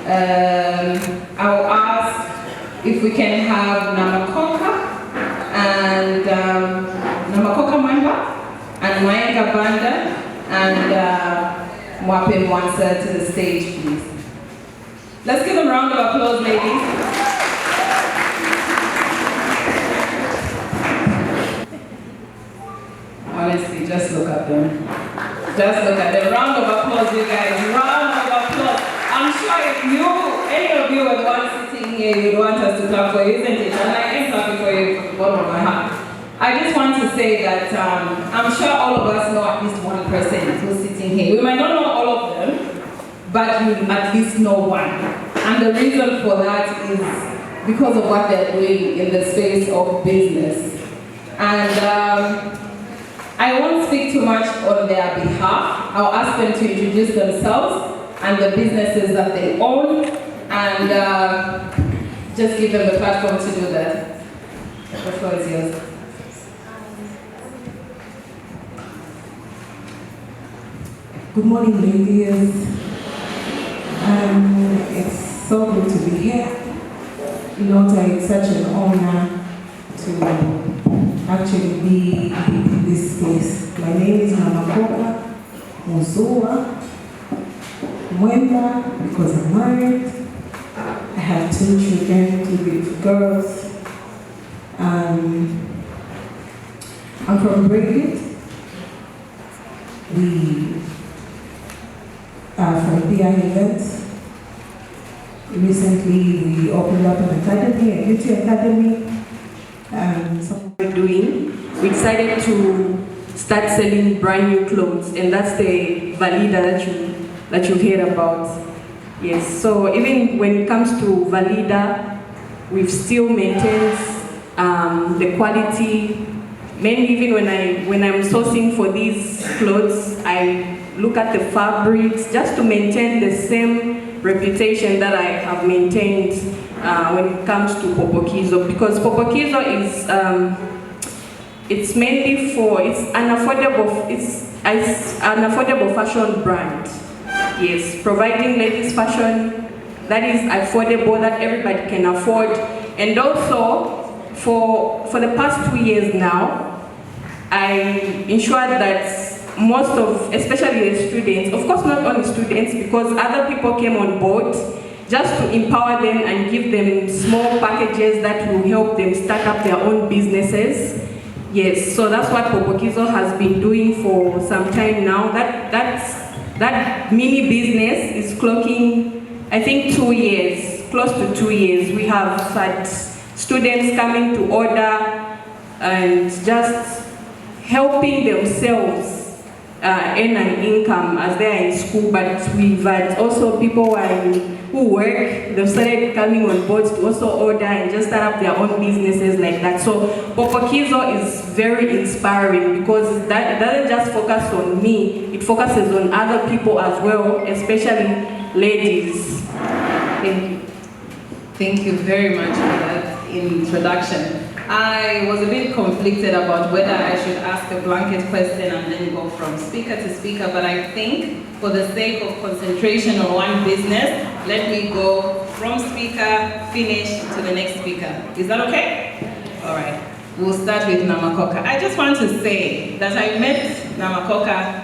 I'll ask if we can have Namakoka and Namakoka Mamba and Mayenga Banda and Mwape Mwansa to the stage, please. Let's give them a round of applause, ladies. Honestly, just look at them. Just look at them. Round of applause, you guys. Round of applause. I'm sure if any of you were the one sitting here, you'd want us to clap for you, isn't it? And I am clapping for you from the bottom of my heart. I just want to say that I'm sure all of us know at least one person who's sitting here. We might not know all of them, but you at least know one. And the reason for that is because of what they're doing in the space of business. And I won't speak too much on their behalf. I'll ask them to introduce themselves and the businesses that they own, and just give them the platform to do that. The floor is yours. Good morning, ladies. It's so good to be here. You know, it's such an honor to actually be in this space. My name is Namakoka Muzua Mwemba, because I'm married. I have 2 children, 2 beautiful girls. I'm from Braided. We are from PI Events. Recently, we opened up an academy, a beauty academy. We decided to start selling brand new clothes, and that's the Valida that you've heard about. Yes, so even when it comes to Valida, we've still maintained the quality. Mainly even when I'm sourcing for these clothes, I look at the fabrics just to maintain the same reputation that I have maintained when it comes to Popokizo, because Popokizo is it's mainly it's an affordable fashion brand. Yes, providing ladies fashion that is affordable, that everybody can afford. And also for the past 2 years now, I ensured that most of, especially the students, of course not only students, because other people came on board, just to empower them and give them small packages that will help them start up their own businesses. Yes, so that's what Popokizo has been doing for some time now. That mini business is clocking, I think, 2 years, close to 2 years. We have had students coming to order and just helping themselves earn an income as they are in school, but we've had also people who work, they've started coming on board to also order and just start up their own businesses like that. So Popokizo is very inspiring because that doesn't just focus on me, it focuses on other people as well, especially ladies. Thank you. Thank you very much for that introduction. I was a bit conflicted about whether I should ask a blanket question and then go from speaker to speaker, but I think for the sake of concentration on one business, let me go from speaker, finish to the next speaker. Is that okay? All right. We'll start with Namakoka. I just want to say that I met Namakoka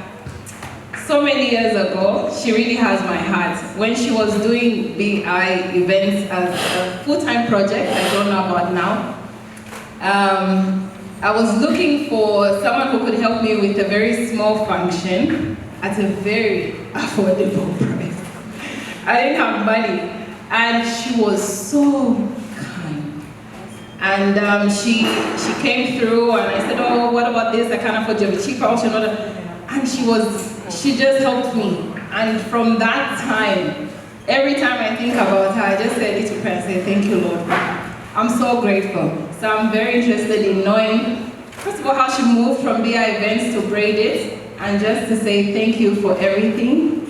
so many years ago. She really has my heart. When she was doing BI events as a full-time project, I don't know about now, I was looking for someone who could help me with a very small function at a very affordable price. I didn't have money, and she was so kind. And she came through, and I said, "Oh, what about this? I can't afford you, cheaper option." And she just helped me. And from that time, every time I think about her, I just say a little prayer and say, "Thank you, Lord." I'm so grateful. So I'm very interested in knowing, first of all, how she moved from BI events to Braided, and just to say thank you for everything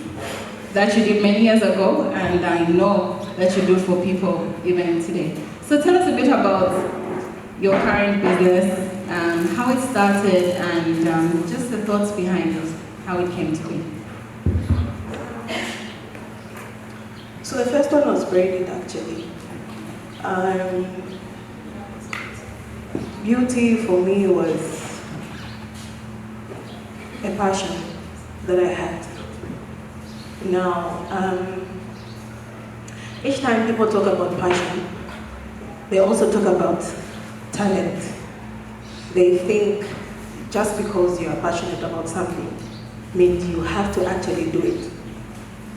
that you did many years ago, and I know that you do for people even today. So tell us a bit about your current business, how it started, and just the thoughts behind it, how it came to be. So the first one was braided actually. Beauty for me was a passion that I had. Now, each time people talk about passion, they also talk about talent. They think just because you are passionate about something means you have to actually do it.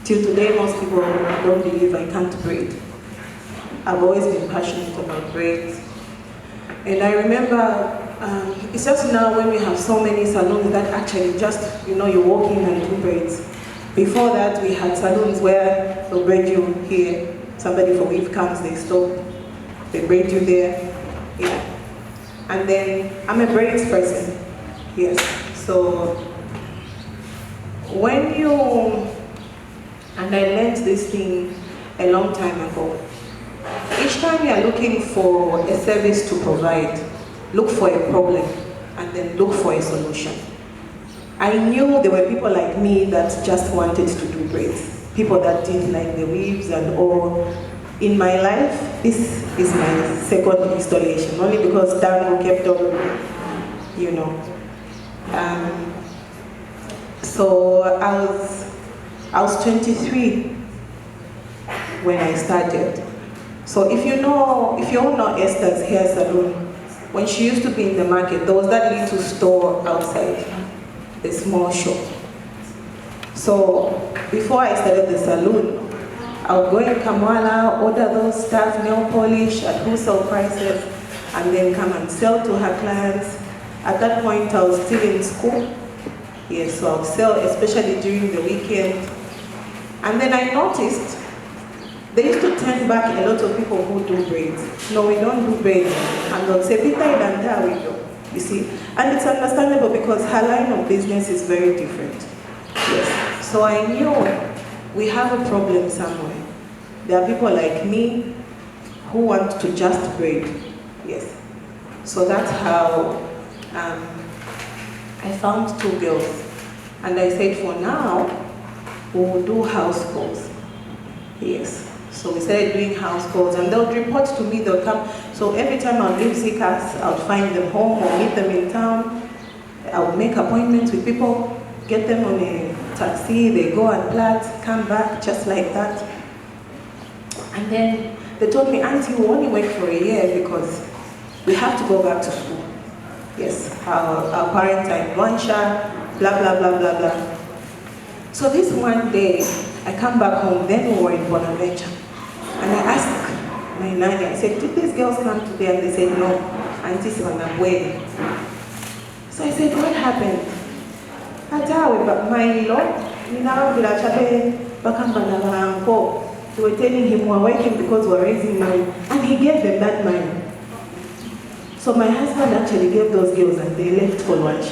Till today, most people don't believe I can't braid. I've always been passionate about braids. And I remember, it's just now when we have so many salons that actually just, you walk in and do braids. Before that, we had salons where they'll braid you here. Somebody for weave comes, they stop, they braid you there. Yeah. And then, I'm a braids person. Yes. So, and I learned this thing a long time ago. Each time you are looking for a service to provide, look for a problem and then look for a solution. I knew there were people like me that just wanted to do braids. People that did like the weaves and all. In my life, this is my second installation, only because Dango kept on, So I was 23 when I started. So if you all know Esther's hair salon, when she used to be in the market, there was that little store outside, the small shop. So before I started the salon, I would go in Kamwala, order those stuff, nail polish at wholesale prices, and then come and sell to her clients. At that point, I was still in school. Yes, so I would sell, especially during the weekend. And then I noticed they used to turn back a lot of people who do braids. No, we don't do braids. And they'll say, Peter Idanta, we do. You see? And it's understandable because her line of business is very different. Yes. So I knew we have a problem somewhere. There are people like me who want to just braid. Yes. So that's how I found two girls. And I said, for now, we will do house calls. Yes. So we started doing house calls, and they'll report to me, they'll come. So every time I'll leave Zikas, I'll find them home or meet them in town. I'll make appointments with people, get them on a taxi, they go and plat, come back, just like that. And then they told me, Auntie, we only work for a year because we have to go back to school. Yes, our parents are in Luansha, blah, blah, blah, blah, blah. So this one day, I come back home, then we were in Bonaventure. And I asked my nanny, I said, did these girls come today? And they said, no, Auntie Siwanabueni. So I said, what happened? But my Lord, they were telling him we're working because we're raising money. And he gave them that money. So my husband actually gave those girls and they left for lunch.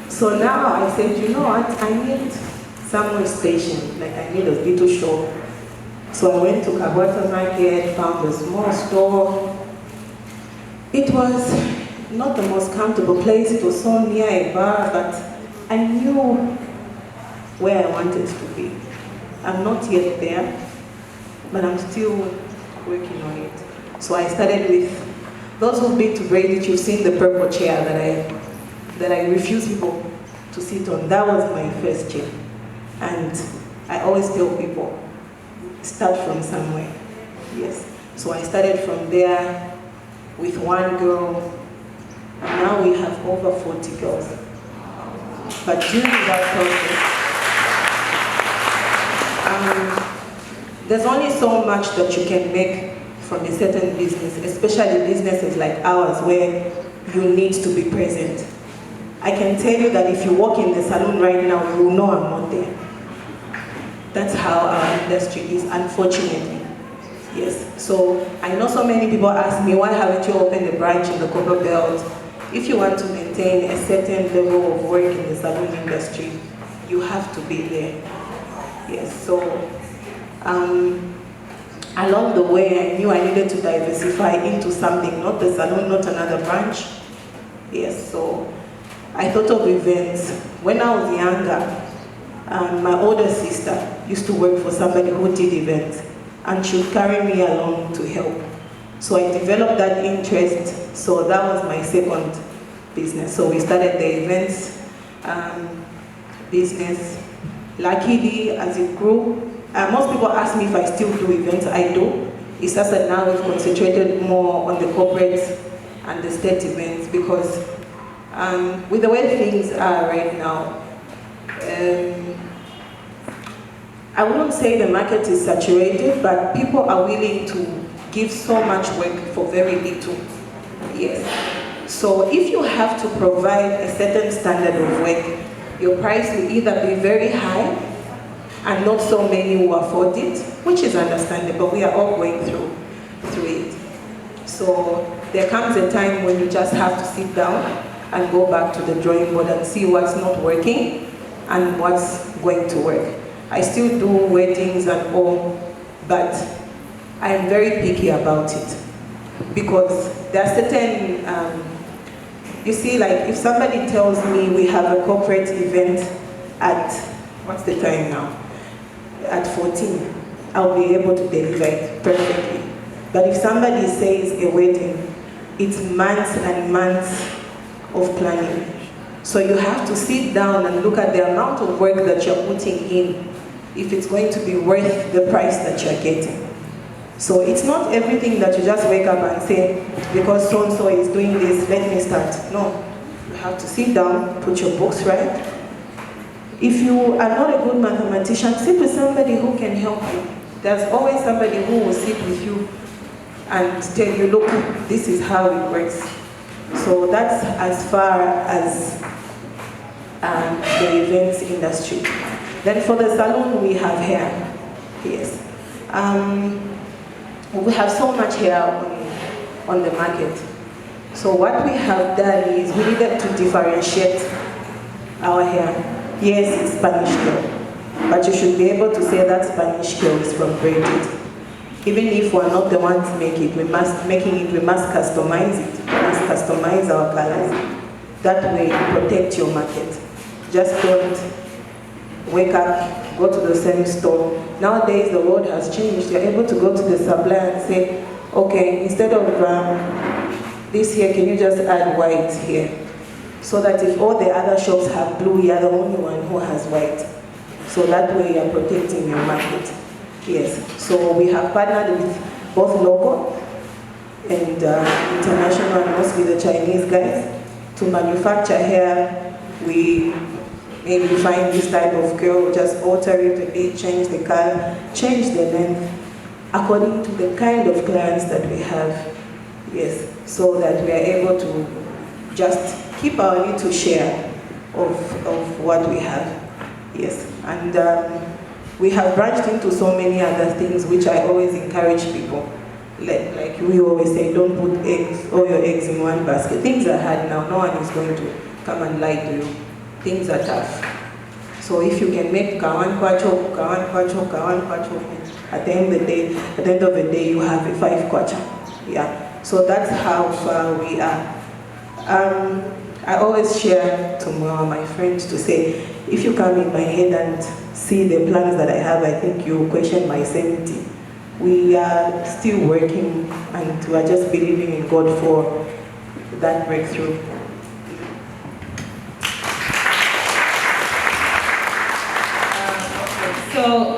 So now I said, you know what, I need somewhere station, like I need a little shop. So I went to Kabwata Market, found a small store. It was not the most comfortable place, it was so near a bar, but I knew where I wanted to be. I'm not yet there, but I'm still working on it. So I started with, those who've been to braid it, you've seen the purple chair that I refuse people to sit on. That was my first chair. And I always tell people, start from somewhere. Yes. So I started from there with one girl, and now we have over 40 girls. But during that process, there's only so much that you can make from a certain business, especially businesses like ours where you need to be present. I can tell you that if you walk in the salon right now, you will know I'm not there. That's how our industry is, unfortunately. Yes. So I know so many people ask me, why haven't you opened a branch in the Copper Belt? If you want to maintain a certain level of work in the salon industry, you have to be there. Yes. So along the way, I knew I needed to diversify into something, not the salon, not another branch. Yes. So I thought of events. When I was younger, my older sister, used to work for somebody who did events and she would carry me along to help. So I developed that interest, so that was my second business. So we started the events business. Luckily, as it grew, most people ask me if I still do events. I do. It's just that now we've concentrated more on the corporate and the state events because with the way things are right now, I wouldn't say the market is saturated, but people are willing to give so much work for very little. Yes. So if you have to provide a certain standard of work, your price will either be very high and not so many who afford it, which is understandable. We are all going through it. So there comes a time when you just have to sit down and go back to the drawing board and see what's not working and what's going to work. I still do weddings and all, but I am very picky about it because there are certain, you see, like if somebody tells me we have a corporate event at, what's the time now? At 14, I'll be able to deliver it perfectly. But if somebody says a wedding, it's months and months of planning. So you have to sit down and look at the amount of work that you're putting in, if it's going to be worth the price that you're getting. So it's not everything that you just wake up and say, because so-and-so is doing this, let me start. No, you have to sit down, put your books right. If you are not a good mathematician, sit with somebody who can help you. There's always somebody who will sit with you and tell you, look, this is how it works. So that's as far as the events industry. Then for the salon, we have hair. Yes. We have so much hair on the market. So what we have done is we needed to differentiate our hair. Yes, it's Spanish girl, but you should be able to say that Spanish girl is from Braided. Even if we're not the ones making it, we must customize it. We must customize our colors. That way you protect your market. Just don't wake up, go to the same store. Nowadays the world has changed. You're able to go to the supplier and say, okay, instead of this here, can you just add white here? So that if all the other shops have blue, you're the only one who has white. So that way you're protecting your market. Yes, so we have partnered with both local and international, and mostly the Chinese guys, to manufacture hair. We maybe find this type of girl, just alter it a bit, change the color, change the length, according to the kind of clients that we have. Yes, so that we are able to just keep our little share of what we have. Yes, and we have branched into so many other things, which I always encourage people. Like we always say, don't put all your eggs in one basket. Things are hard now. No one is going to come and lie to you. Things are tough. So if you can make kawan kwacho, at the end of the day, you have a 5 kwacha. Yeah. So that's how far we are. I always share to my friends to say, if you come in my head and see the plans that I have, I think you question my sanity. We are still working and we are just believing in God for that breakthrough. So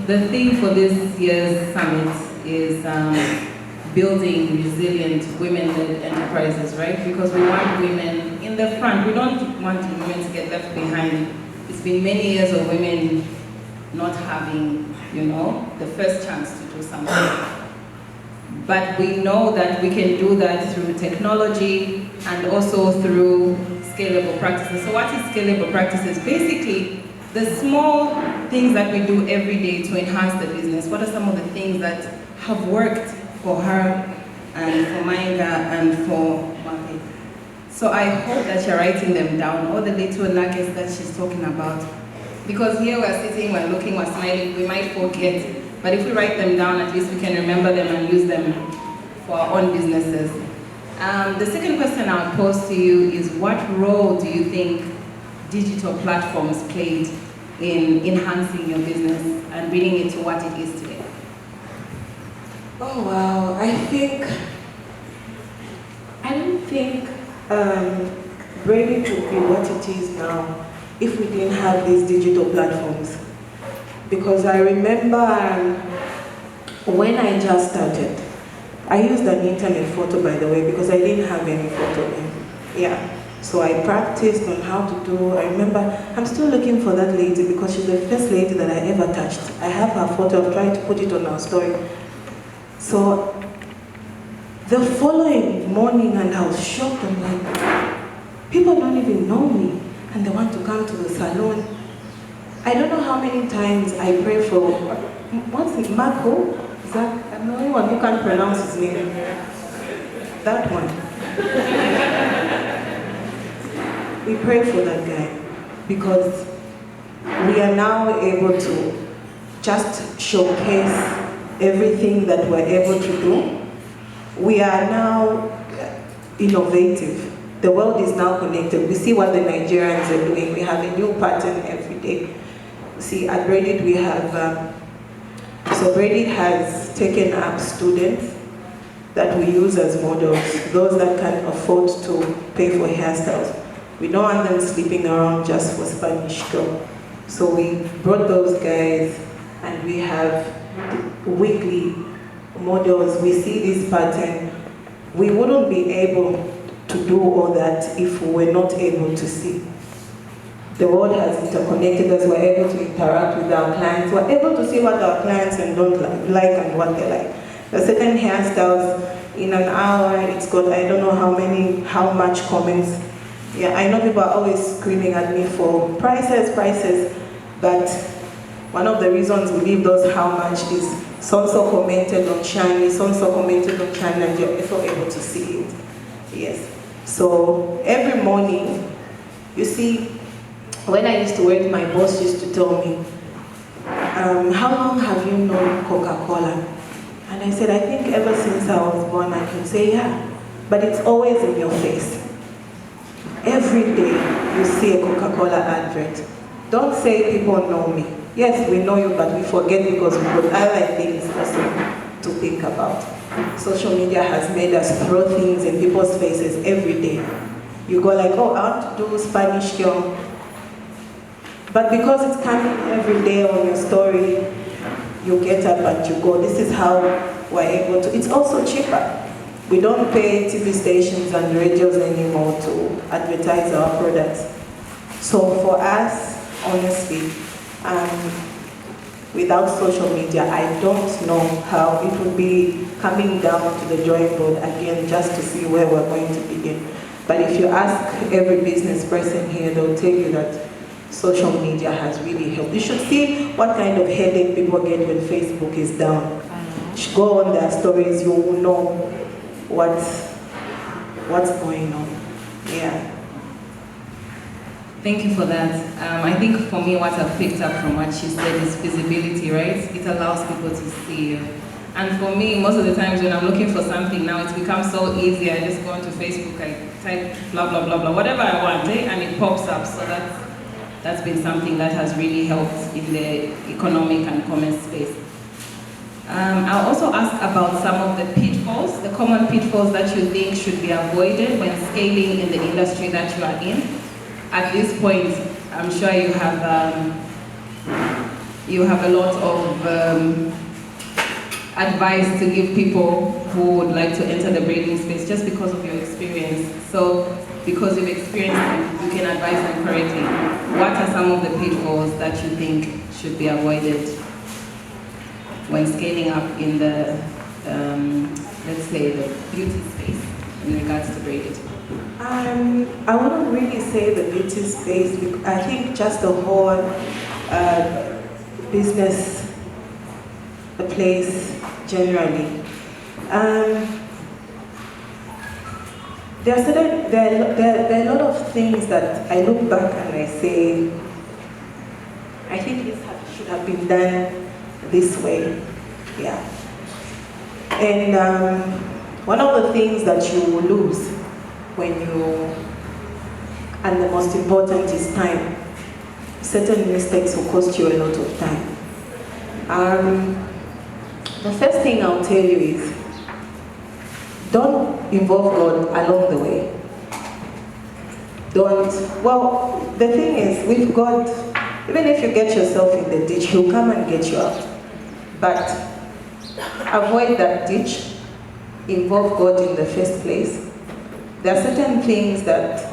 the theme for this year's summit is building resilient women-led enterprises, right? Because we want women in the front. We don't want women to get left behind. It's been many years of women not having, the first chance to do something. But we know that we can do that through technology and also through scalable practices. So what is scalable practices? Basically, the small things that we do every day to enhance the business. What are some of the things that have worked for her and for Mainga and for Maki? So I hope that you're writing them down, all the little nuggets that she's talking about. Because here we're sitting, we're looking, we're smiling, we might forget. But if we write them down, at least we can remember them and use them for our own businesses. The second question I'll pose to you is, what role do you think digital platforms played in enhancing your business and bringing it to what it is today? Oh wow, I don't think Braided would be what it is now if we didn't have these digital platforms. Because I remember when I just started, I used an internet photo, by the way, because I didn't have any photo then. Yeah. So I practiced on how to do. I remember, I'm still looking for that lady because she's the first lady that I ever touched. I have her photo, I've tried to put it on our story. So the following morning, and I was shocked, I'm like, people don't even know me, and they want to come to the salon. I don't know how many times I pray for, what's it, Marco? Zach? I'm the only one who can't pronounce his name. That one. We pray for that guy because we are now able to just showcase everything that we're able to do. We are now innovative. The world is now connected. We see what the Nigerians are doing. We have a new pattern every day. See, at Braided we have, so Braided has taken up students that we use as models, those that can afford to pay for hairstyles. We don't want them sleeping around just for Spanish girl. So we brought those guys and we have weekly models. We see this pattern. We wouldn't be able to do all that if we were not able to see. The world has interconnected us. We're able to interact with our clients. We're able to see what our clients and don't like and what they like. The certain hairstyles, in an hour, it's got I don't know how much comments. Yeah, I know people are always screaming at me for prices, but one of the reasons we leave those how much is so commented on Shiny, so commented on Shiny, and you're also able to see it. Yes. So every morning, you see, when I used to work, my boss used to tell me, how long have you known Coca-Cola? And I said, I think ever since I was born. I can say, yeah, but it's always in your face. Every day you see a Coca-Cola advert. Don't say people know me. Yes, we know you, but we forget because we've got other things also to think about. Social media has made us throw things in people's faces every day. You go like, oh, I want to do Spanish girl. But because it's coming every day on your story, you get up and you go. This is how we're able to. It's also cheaper. We don't pay TV stations and radios anymore to advertise our products. So for us, honestly, without social media, I don't know how it would be coming down to the drawing board again just to see where we're going to begin. But if you ask every business person here, they'll tell you that social media has really helped. You should see what kind of headache people get when Facebook is down. Go on their stories, you will know what's going on. Yeah. Thank you for that. I think for me, what I've picked up from what she said is visibility, right? It allows people to see you. And for me, most of the times when I'm looking for something now, it's become so easy. I just go onto Facebook, I type blah, blah, blah, blah, whatever I want, and it pops up. So that's been something that has really helped in the economic and commerce space. I'll also ask about some of the pitfalls, the common pitfalls that you think should be avoided when scaling in the industry that you are in. At this point, I'm sure you have a lot of advice to give people who would like to enter the braiding space just because of your experience. So, because you've experienced it, you can advise them correctly. What are some of the pitfalls that you think should be avoided when scaling up in the, let's say, the beauty space in regards to braided? I wouldn't really say the beauty space. I think just the whole business place generally. There are a lot of things that I look back and I say, I think this should have been done this way. Yeah. And one of the things that you will lose and the most important is time. certain mistakes will cost you a lot of time. The first thing I'll tell you is, don't involve God along the way. Well, the thing is, with God, even if you get yourself in the ditch, He'll come and get you out. But avoid that ditch, involve God in the first place. There are certain things that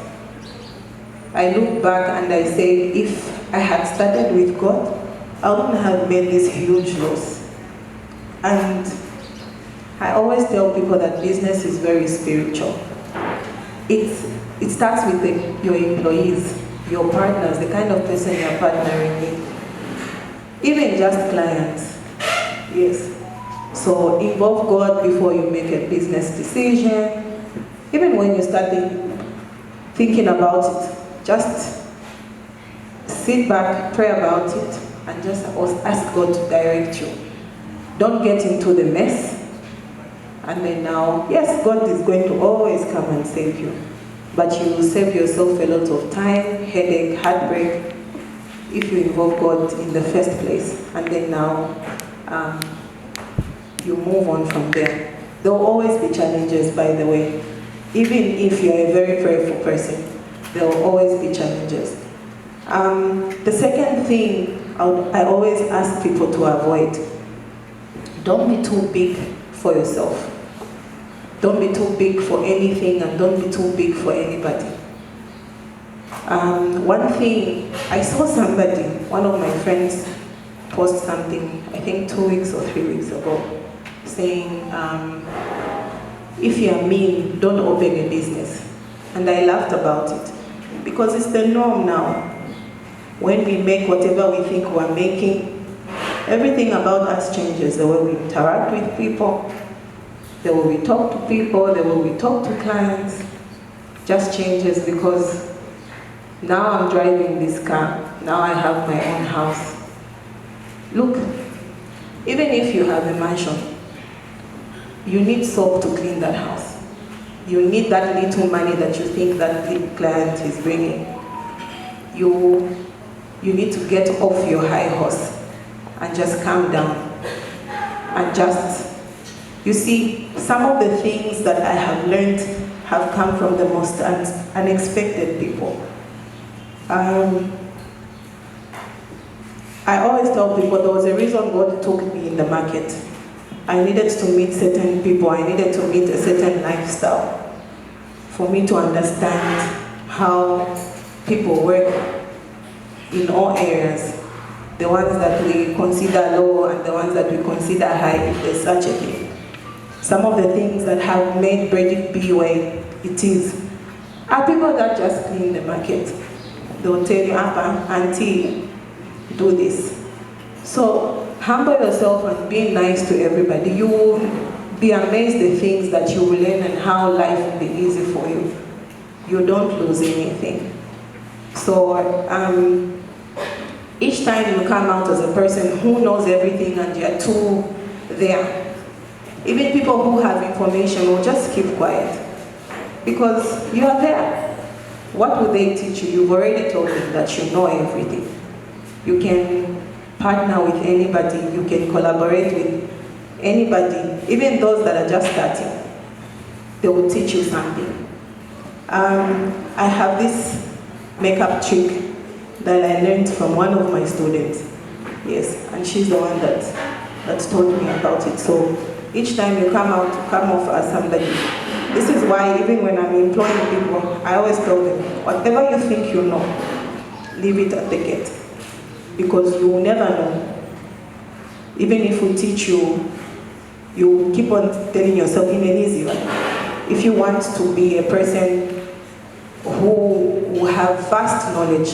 I look back and I say, if I had started with God, I wouldn't have made this huge loss. And I always tell people that business is very spiritual. It starts with your employees, your partners, the kind of person you're partnering with, even just clients. Yes. So involve God before you make a business decision. Even when you start thinking about it, just sit back, pray about it, and just ask God to direct you. Don't get into the mess. And then now, yes, God is going to always come and save you. But you will save yourself a lot of time, headache, heartbreak, if you involve God in the first place. And then now, you move on from there. There will always be challenges, by the way. Even if you're a very prayerful person, there will always be challenges. The second thing I always ask people to avoid, don't be too big for yourself. Don't be too big for anything, and don't be too big for anybody. One thing, I saw somebody, one of my friends, post something, I think 2 weeks or 3 weeks ago, saying, if you're mean, don't open a business. And I laughed about it, because it's the norm now. When we make whatever we think we're making, everything about us changes. The way we interact with people, the way we talk to people, the way we talk to clients, just changes, because now I'm driving this car, now I have my own house. Look, even if you have a mansion, you need soap to clean that house. You need that little money that you think that the client is bringing. You need to get off your high horse and just calm down. And just, you see, some of the things that I have learned have come from the most unexpected people. I always tell people there was a reason God took me in the market. I needed to meet certain people, I needed to meet a certain lifestyle for me to understand how people work in all areas. The ones that we consider low and the ones that we consider high, if there's such a thing. Some of the things that have made Bredick be where it is are people that just clean the market. They'll tell you, auntie, do this. So humble yourself and be nice to everybody. You will be amazed the things that you will learn and how life will be easy for you. You don't lose anything. So each time you come out as a person who knows everything and you're too there, even people who have information will just keep quiet because you are there. What would they teach you? You've already told them that you know everything. You can partner with anybody, you can collaborate with anybody, even those that are just starting. They will teach you something. I have this makeup trick that I learned from one of my students. Yes, and she's the one that told me about it. So each time you come off as somebody. This is why even when I'm employing people, I always tell them, whatever you think you know, leave it at the gate. Because you will never know. Even if we teach you, you keep on telling yourself in an easy way. If you want to be a person who have vast knowledge,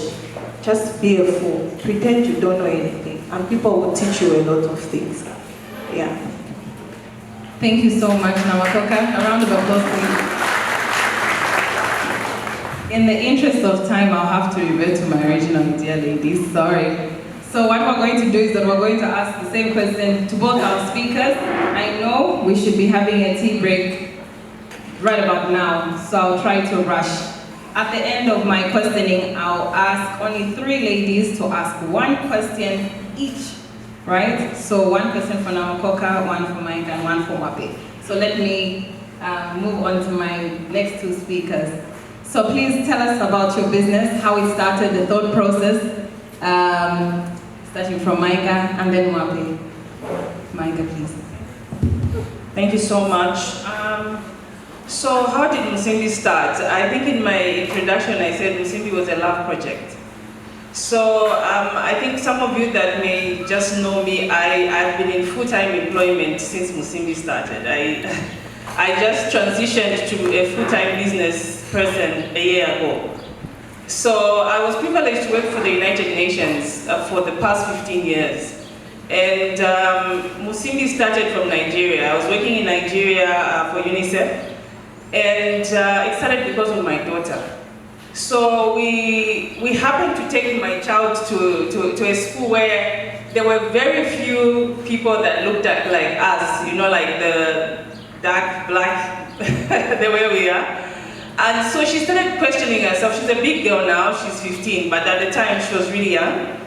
just be a fool. Pretend you don't know anything, and people will teach you a lot of things. Yeah. Thank you so much, Namakoka. A round of applause, please. In the interest of time, I'll have to revert to my original idea, ladies. Sorry. So what we're going to do is that we're going to ask the same question to both our speakers. I know we should be having a tea break right about now, so I'll try to rush. At the end of my questioning, I'll ask only 3 ladies to ask 1 question each, right? So 1 question for Namakoka, 1 for Mike, and 1 for Mwape. So let me move on to my next 2 speakers. So please tell us about your business, how it started, the thought process, starting from Micah and then Mwape. Micah, please. Thank you so much. So how did Musimbi start? I think in my introduction I said Musimbi was a love project. So I think some of you that may just know me, I've been in full-time employment since Musimbi started. I just transitioned to a full-time business person a year ago. So I was privileged to work for the United Nations for the past 15 years. And Musimbi started from Nigeria. I was working in Nigeria for UNICEF. And it started because of my daughter. So we happened to take my child to a school where there were very few people that looked like us, you know, like the dark, black, the way we are. And so she started questioning herself. She's a big girl now, she's 15, but at the time she was really young.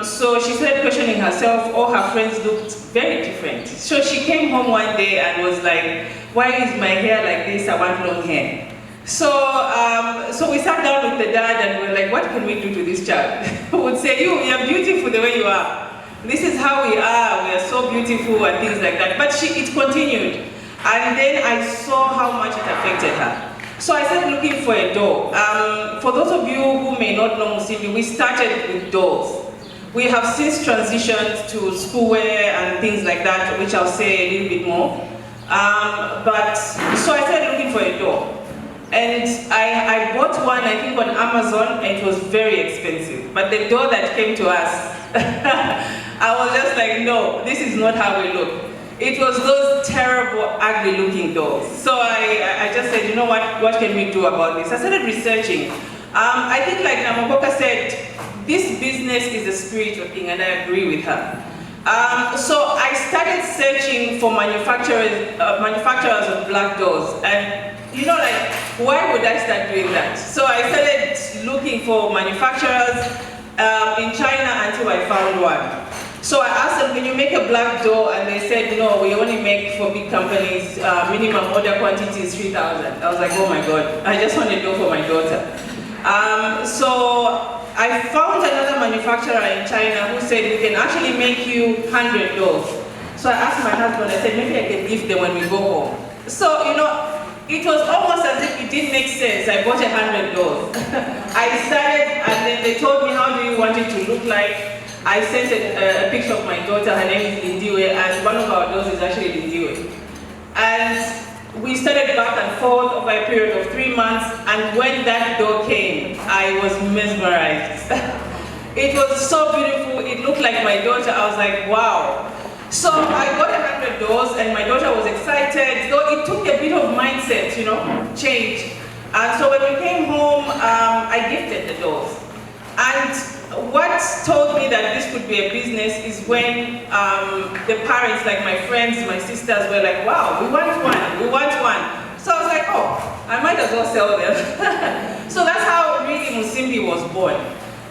So she started questioning herself. All her friends looked very different. So she came home one day and was like, why is my hair like this? I want long hair. So, so we sat down with the dad and we were like, what can we do to this child? We would say, you are beautiful the way you are. This is how we are so beautiful and things like that. But it continued. And then I saw how much it affected her. So I started looking for a doll. For those of you who may not know Musimbi, we started with dolls. We have since transitioned to schoolwear and things like that, which I'll say a little bit more. So I started looking for a doll. And I bought one, I think on Amazon, and it was very expensive. But the doll that came to us, I was just like, no, this is not how we look. It was those terrible, ugly looking dolls. So I just said, you know what can we do about this? I started researching. I think like Namakoka said, this business is a spiritual thing, and I agree with her. So I started searching for manufacturers of black dolls. And you know, like, why would I start doing that? So I started looking for manufacturers in China until I found one. So I asked them, can you make a black doll? And they said, no, we only make for big companies, minimum order quantity is 3,000. I was like, oh my God, I just want a doll for my daughter. So I found another manufacturer in China who said, we can actually make you 100 dolls. So I asked my husband, I said, maybe I can gift them when we go home. So, you know, it was almost as if it didn't make sense. I bought 100 dolls. I started, and then they told me, how do you want it to look like? I sent a picture of my daughter, her name is Lindiwe, and one of our dolls is actually Lindiwe. And we started back and forth over a period of 3 months, and when that doll came, I was mesmerized. It was so beautiful, it looked like my daughter. I was like, wow. So I got 100 dolls, and my daughter was excited, though it took a bit of mindset, you know, change. And so when we came home, I gifted the dolls. And what told me that this could be a business is when the parents, like my friends, my sisters, were like, wow, we want one. So I was like, oh, I might as well sell them. So that's how really Musimbi was born.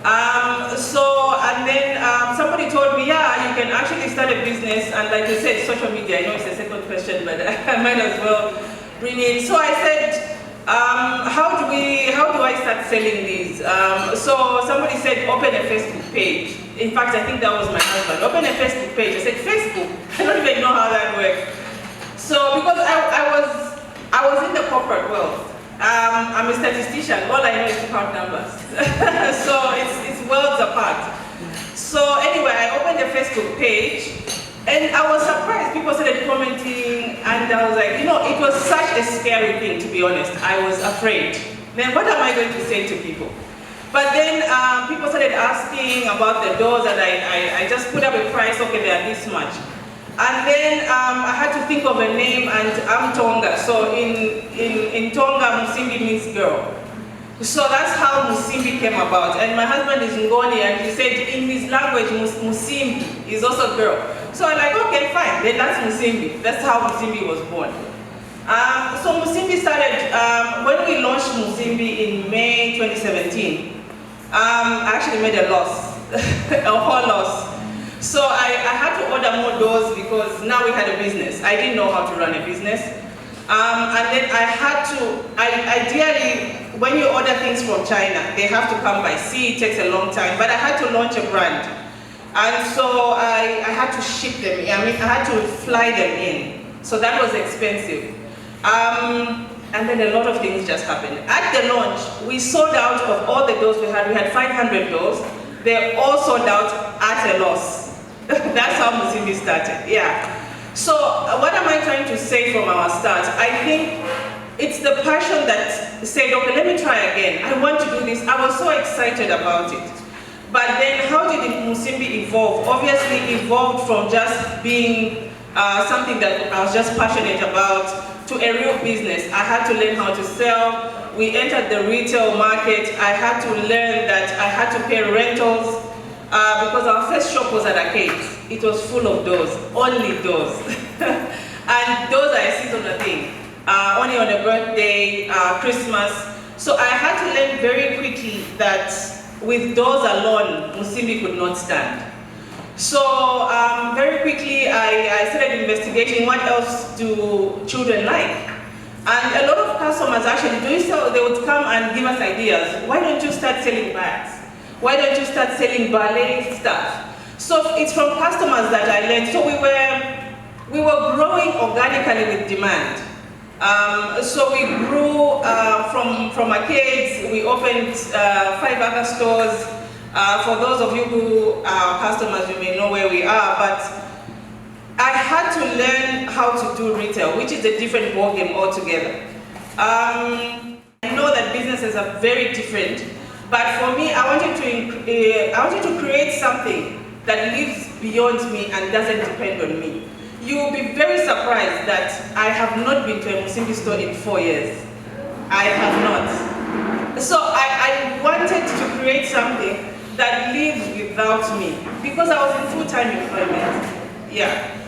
And then somebody told me, yeah, you can actually start a business, and like you said, social media, I know it's the second question, but I might as well bring it. So I said, how do I start selling these? So somebody said, open a Facebook page. In fact, I think that was my husband. Open a Facebook page. I said, Facebook? I don't even know how that works. So because I was in the corporate world. I'm a statistician. All I know is to count numbers. So it's worlds apart. So anyway, I opened a Facebook page. And I was surprised, people started commenting, and I was like, you know, it was such a scary thing, to be honest. I was afraid. Then what am I going to say to people? But then people started asking about the dolls, and I just put up a price, okay, they are this much. And then I had to think of a name, and I'm Tonga. So in Tonga, Musimbi means girl. So that's how Musimbi came about. And my husband is Ngoni, and he said in his language, Musimbi is also girl. So I'm like, okay, fine, then that's Musimbi. That's how Musimbi was born. So Musimbi started, when we launched Musimbi in May 2017, I actually made a loss, a whole loss. So I had to order more doors because now we had a business. I didn't know how to run a business. And then I had to, ideally, when you order things from China, they have to come by sea, it takes a long time, but I had to launch a brand. And so I had to ship them, I had to fly them in. So that was expensive. And then a lot of things just happened. At the launch, we sold out of all the doors we had. We had 500 doors. They all sold out at a loss. That's how Musimbi started, yeah. So what am I trying to say from our start? I think it's the passion that said, okay, let me try again. I want to do this. I was so excited about it. But then how did Musimbi evolve? Obviously evolved from just being something that I was just passionate about to a real business. I had to learn how to sell. We entered the retail market. I had to learn that I had to pay rentals because our first shop was at Arcades. It was full of doors, only doors. And those are a seasonal thing, only on a birthday, Christmas. So I had to learn very quickly that with doors alone, Musimbi could not stand. So very quickly, I started investigating what else do children like. And a lot of customers actually doing so, they would come and give us ideas. Why don't you start selling bags? Why don't you start selling ballet stuff? So it's from customers that I learned. So we were growing organically with demand. So we grew from Arcades. We opened 5 other stores. For those of you who are customers, you may know where we are, but I had to learn how to do retail, which is a different ballgame altogether. I know that businesses are very different, but for me, I wanted to create something that lives beyond me and doesn't depend on me. You will be very surprised that I have not been to a Musimbi store in 4 years. I have not. So I wanted to create something that lives without me because I was in full-time employment. Yeah.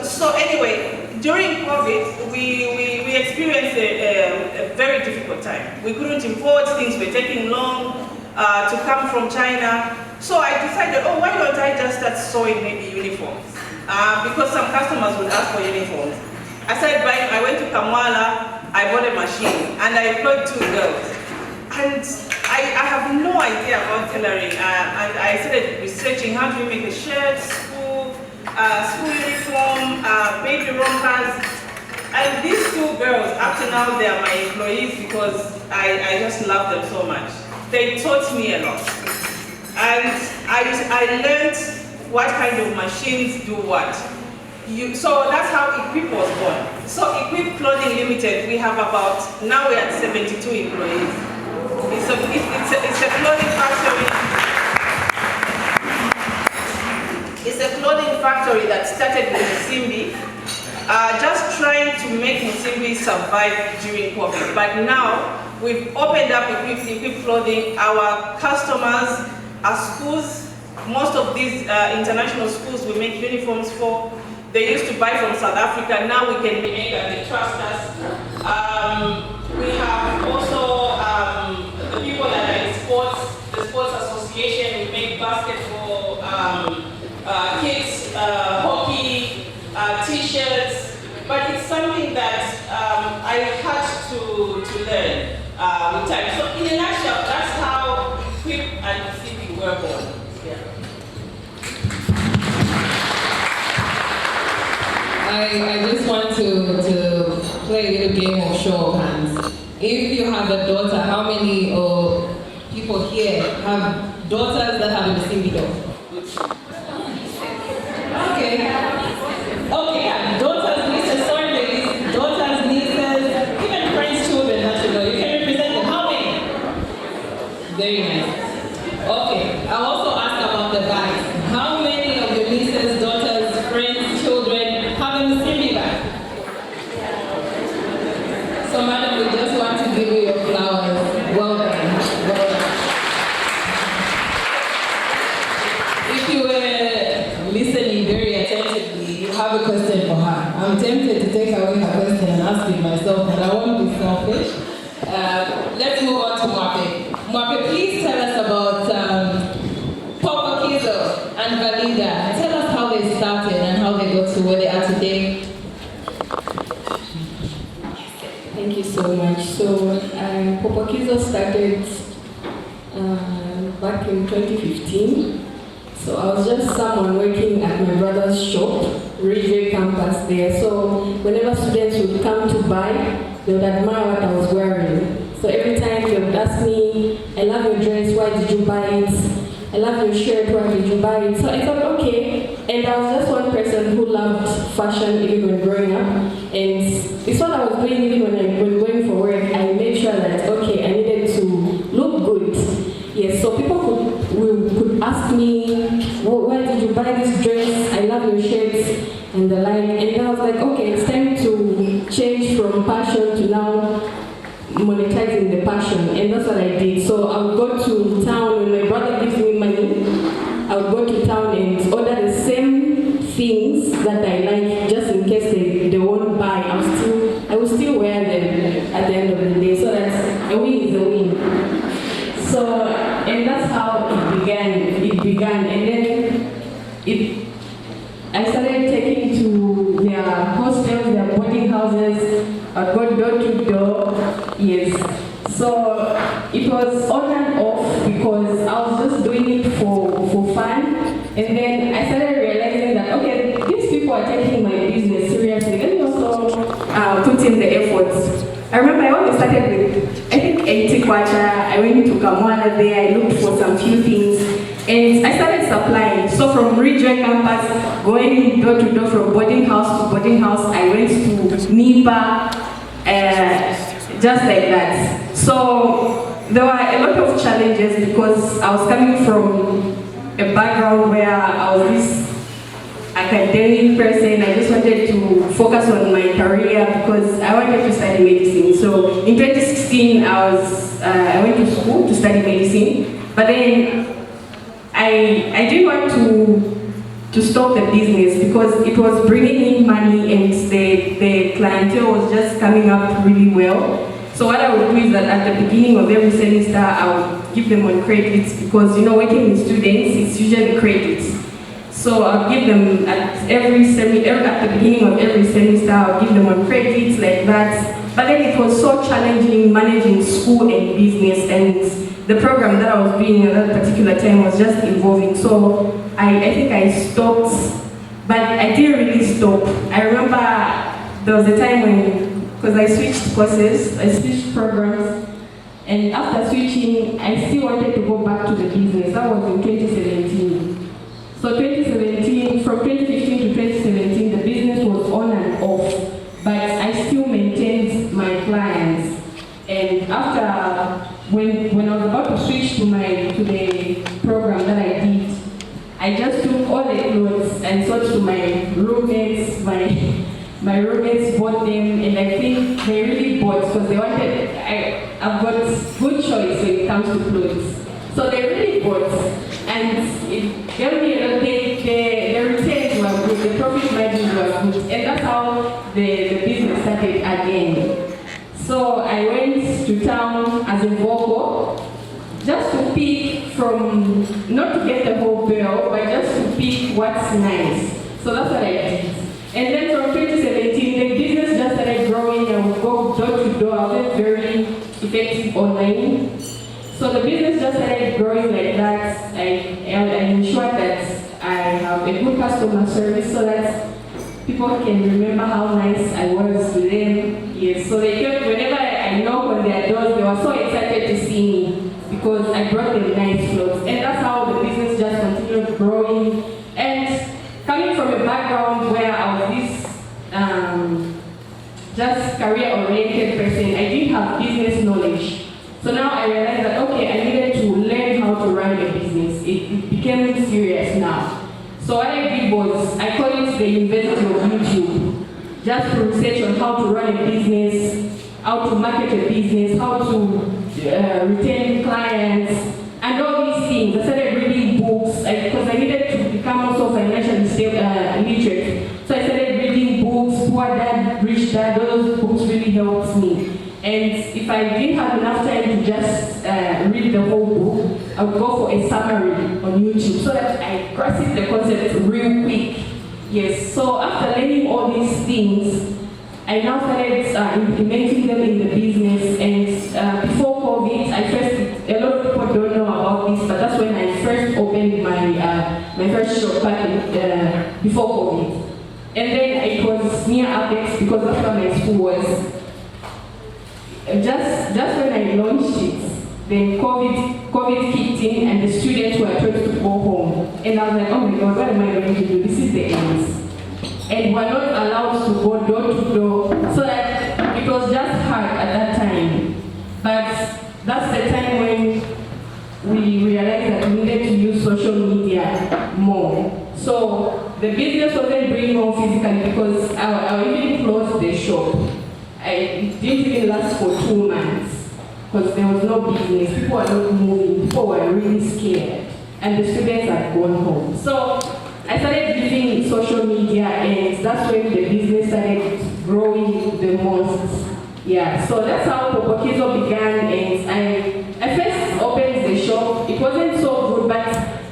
So anyway, during COVID, we experienced a very difficult time. We couldn't import, things were taking long to come from China. So I decided, oh, why don't I just start sewing maybe uniforms? Because some customers would ask for uniforms. I started buying, I went to Kamala, I bought a machine, and I employed 2 girls. And I have no idea about tailoring, and I started researching how do you make a shirt, school uniform, baby rompers. And these 2 girls, up to now, they are my employees because I just love them so much. They taught me a lot. And I learned what kind of machines do what. So that's how Equip was born. So Equip Clothing Limited, we have about, now we're at 72 employees. It's a clothing factory. It's a clothing factory that started with Musimbi, just trying to make Musimbi survive during COVID. But now, we've opened up Equip Clothing. Our customers are schools. Most of these international schools we make uniforms for. They used to buy from South Africa. Now we can make and they trust us. We have also the people that are in sports, the sports association. We make basketball, kids, hockey, t-shirts. But it's something that I had to learn with time. So in a nutshell, that's how Equip and Musimbi were born. I just want to play a little game of show of hands. If you have a daughter, how many people here have daughters that have a Musimbi door? Okay. Okay, yeah. Daughters, nieces, sorry ladies, daughters, nieces, even friends, children that you know. You can represent them. How many? Very nice. Okay, I'll also ask about the bags. How many of your nieces, daughters, friends, children have a Musimbi bag? So madam, we just want to give you your flowers. Well done. Well done. If you were listening very attentively, question for her. I'm tempted to take away her question and ask it myself, but I won't be selfish. Let's move on to Mwape. Mwape, please tell us about Popokizo and Valida. Tell us how they started and how they got to where they are today. Thank you so much. So, Popokizo started back in 2015. So I was just someone working at my brother's shop, Ridgeway campus there. So whenever students would come to buy, they would admire what I was wearing. So every time they would ask me, I love your dress, why did you buy it? I love your shirt, why did you buy it? So I thought, okay. And I was just one person who loved fashion even when growing up. And it's what I was doing even when going for work. I made sure that, okay, I needed to look good. Yes, so people could ask me, where did you buy this dress? I love your shirts and the like. And I was like, okay, it's time to change from passion to now monetizing the passion. And that's what I did. So I would go to town when my brother gives me money. I would go to town and order the same things that I like, just in case they won't buy. I will still wear them at the end of the day. So that's a win is a win. So, and that's how it began. And then I started taking to their hostels, their boarding houses. I'd go door to door. Yes. So it was on and off because I was just doing it for fun. And then I started realizing that, okay, these people are taking my business seriously. Let me also put in the efforts. I remember I only started with, I think, 80 kwacha. I went to Kamwana there, I looked for some few things, and I started supplying. So from Ridgeway campus, going door to door from boarding house to boarding house, I went to NIPA, just like that. So there were a lot of challenges because I was coming from a background where I was this academic person. I just wanted to focus on my career because I wanted to study medicine. So in 2016, I went to school to study medicine, but then I didn't want to stop the business because it was bringing in money and the clientele was just coming up really well. So what I would do is that at the beginning of every semester, I would give them on credits because, you know, working with students, it's usually credits. So I'll give them at the beginning of every semester, I'll give them on credits like that. But then it was so challenging managing school and business, and the program that I was doing at that particular time was just evolving. So I think I stopped, but I didn't really stop. I remember there was a time when, because I switched courses, I switched programs, and after switching, I still wanted to go back to the business. That was in 2017. So 2017, from 2015 to 2017, the business was on and off, but I still maintained my clients. And after, when I was about to switch to the program that I did, I just took all the clothes and sold to my roommates. My roommates bought them, and I think they really bought because they wanted. I've got good choice when it comes to clothes, so they really bought. And it gave me the returns were good, the profit margins were good, and that's how the business started again. So I went to town as a vocal, just to pick from, not to get the whole bill, but just to pick what's nice. So that's what I did. And then from 2017, the business just started growing. I would go door to door. I was very effective online. So the business just started growing like that. I ensured that I have a good customer service so that people can remember how nice I was to them. Yes, so they kept, whenever I knock on their doors, they were so excited to see me because I brought them nice clothes. And that's how the business just continued growing. And coming from a background where I was this just career-oriented person, I didn't have business knowledge. So now I realized that, okay, I needed to learn how to run a business. It became serious now. So what I did was, I call it the University of YouTube, just to research on how to run a business, how to market a business, how to retain clients, and all these things. I started reading books, because I needed to become also financially literate. So I started reading that, those books really helped me. And if I didn't have enough time to just read the whole book, I would go for a summary on YouTube so that I grasp the concept real quick. Yes, so after learning all these things, I now started implementing them in the business. And before COVID, a lot of people don't know about this, but that's when I first opened my first shop back before COVID. And then it was near Apex because that's where my school was. Just when I launched it, then COVID kicked in and the students were told to go home. And I was like, oh my God, what am I going to do? This is the end. And we're not allowed to go door to door. So that it was just hard at that time. But that's the time when we realized that we needed to use social media more. So the business wasn't bringing home physically because I even closed the shop. It didn't even last for 2 months because there was no business. People were not moving. People were really scared. And the students had gone home. So I started using social media, and that's when the business started growing the most. Yeah, so that's how Popokizo began. And I first opened the shop. It wasn't so good, but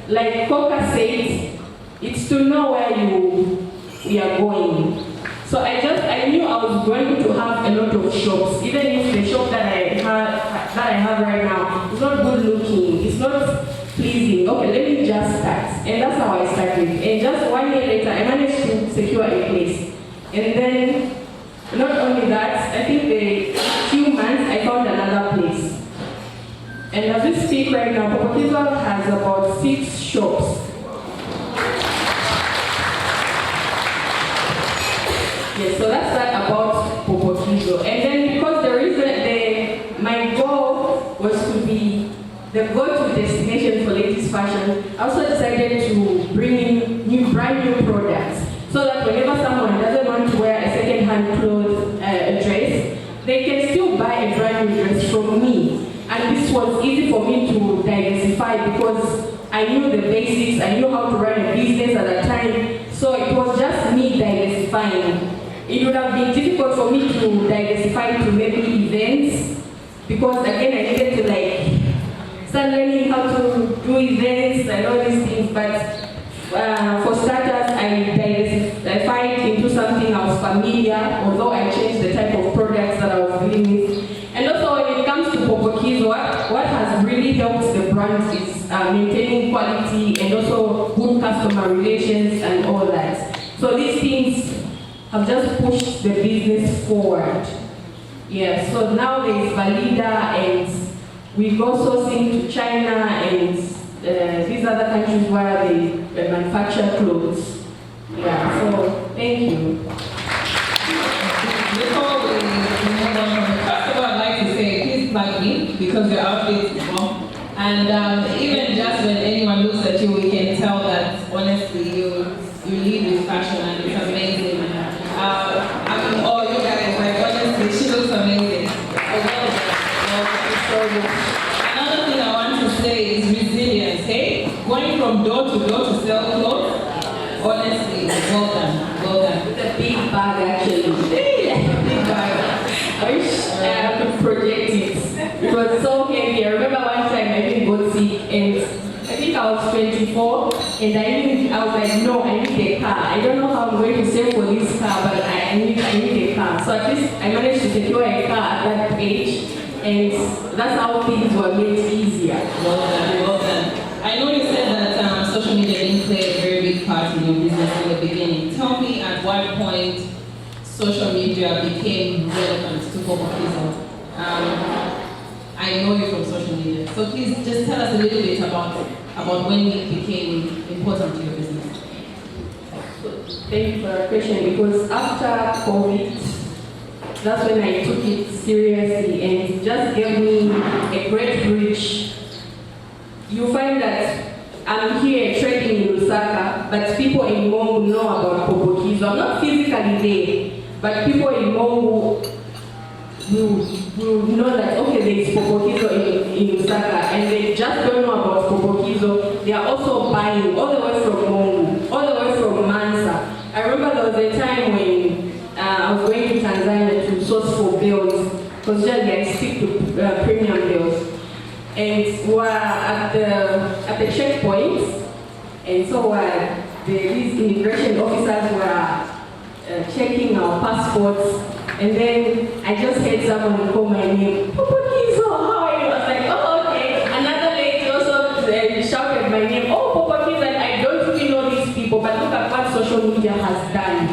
like Coca said, it's to know where you are going. So I knew I was going to have a lot of shops, even if the shop that I have right now is not good looking, it's not pleasing. Okay, let me just start. And that's how I started. And just 1 year later, I managed to secure a place. And then, not only that, I think the few months I found another place. And as we speak right now, Popokizo has about 6 shops. Yes, so that's that about Popokizo. And then because the reason my goal was to be the go-to destination for ladies fashion, I also decided to bring in brand new products so that whenever someone doesn't want to wear a second-hand clothes dress, they can still buy a brand new dress from me. And this was easy for me to diversify because I knew the basics, I knew how to run a business at that time, so it was just me diversifying. It would have been difficult for me to diversify to maybe events because again I needed to start learning how to do events and all these things, but for starters I diversified into something I was familiar, although I changed the type of products that I was dealing with. And also when it comes to Popokizo, what has really helped the brand is maintaining quality and also good customer relations and all that. So these things have just pushed the business forward. Yeah, so now there is Valida and we go sourcing to China and these other countries where they manufacture clothes. Yeah, so thank you. Before we move on, first of all, I'd like to say, please plug me because your outfit is bomb. And even just when anyone looks at you, we can tell that honestly you lead with fashion and it's amazing. I mean, all you guys, honestly, she looks amazing. Another thing I want to say is resilience, hey? Going from door to door to sell clothes, honestly, well done, well done. With a big bag actually. Big bag. I wish I could project it. It was so heavy. I remember one time I even got sick and I think I was 24 and I was like, no, I need a car. I don't know how I'm going to save for this car, but I need a car. So at least I managed to secure a car at that age, and that's how things were made easier. Well done, well done. I know you said that social media didn't play a very big part in your business in the beginning. Tell me at what point social media became relevant to Popokizo. I know you from social media, so please just tell us a little bit about when it became important to your business. Thank you for your question, because after COVID, that's when I took it seriously and it just gave me a great reach. You find that I'm here trading in Lusaka, but people in Mongu know about Popokizo. I'm not physically there, but people in Mongu will know that, okay, there is Popokizo in Lusaka, and they just don't know about Popokizo. They are also buying all the way from Mongu, all the way from Mansa. I remember there was a time when I was going to Tanzania because generally I stick to premium bills. And we're at the checkpoint, and so these immigration officers were checking our passports, and then I just heard someone call my name, Popokizo, how are you? I was like, oh, okay. Another lady also shouted my name, oh, Popokizo, and I don't really know these people, but look at what social media has done.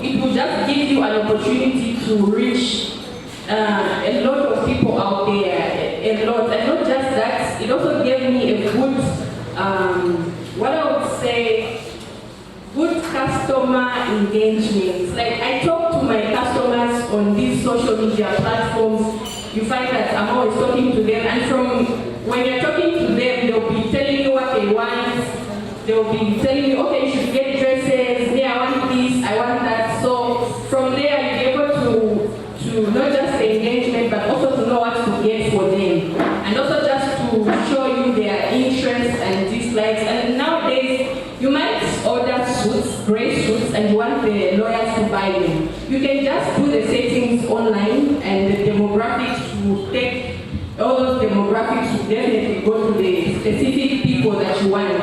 It will just give you an opportunity to reach a lot of people out there, a lot. And not just that, it also gave me a good, what I would say, good customer engagement. Like I talk to my customers on these social media platforms, you find that I'm always talking to them, and from when you're talking to them, they'll be telling you what they want. They'll be telling you, okay, you should get dresses, yeah, I want this, I want that. So from there, you're able to not just the engagement, but also to know what to get for them. And also just to show you their interests and dislikes. And nowadays, you might order suits, gray suits, and you want the lawyers to buy them. You can just do the settings online, and the demographics will take, all those demographics will definitely go to the specific people that you want.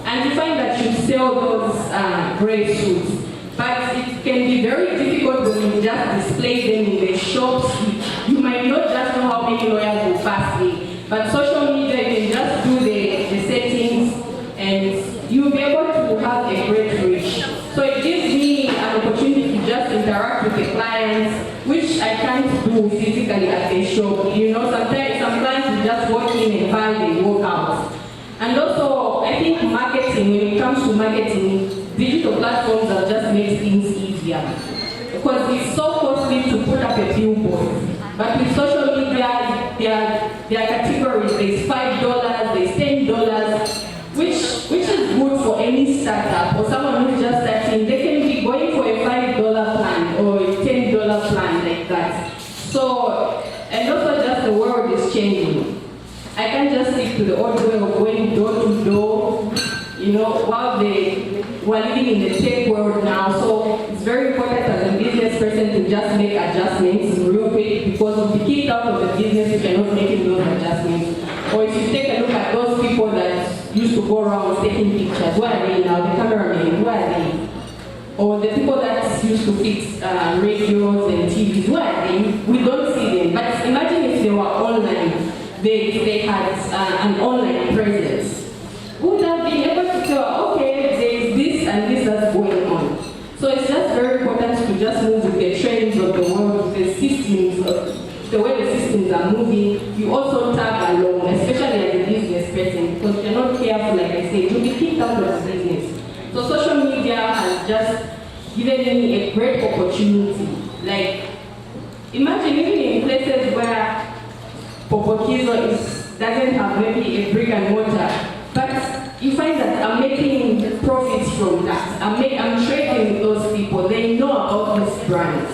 And you find that you sell those gray suits. But it can be very difficult when you just display them in the shops. You might not just know how many lawyers will pass in. But social media, you can just do the settings, and you'll be able to have a great reach. So it gives me an opportunity to just interact with the clients, which I can't do physically at the shop. You know, sometimes some clients will just walk in and buy, they walk out. And also, I think marketing, when it comes to marketing, digital platforms have just made things easier. Because it's so costly to put up a billboard. But with social media, there are categories. There's $5, there's $10, which is good for any startup or someone who's just starting. They can be going for a $5 plan or a $10 plan like that. So, and also just the world is changing. I can't just stick to the old way of going door to door, you know, while we're living in the tech world now. So it's very important as a business person to just make adjustments real quick, because if you kicked out of the business, you cannot make those adjustments. Or if you take a look at those people that used to go around taking pictures, where are they now? The cameramen, where are they? Or the people that used to fix radios and TVs, where are they? We don't see them. But imagine if they were online. They had an online presence. Would have been able to tell, okay, there's this and this that's going on. So it's just very important to just move with the trends of the world, the systems, the way the systems are moving. You also tag along, especially as a business person, because if you're not careful, like I said, you'll be kicked out of the business. So social media has just given me a great opportunity. Like, imagine even in places where Popokizo doesn't have maybe a brick and mortar, but you find that I'm making profits from that. I'm trading with those people. They know about this brand.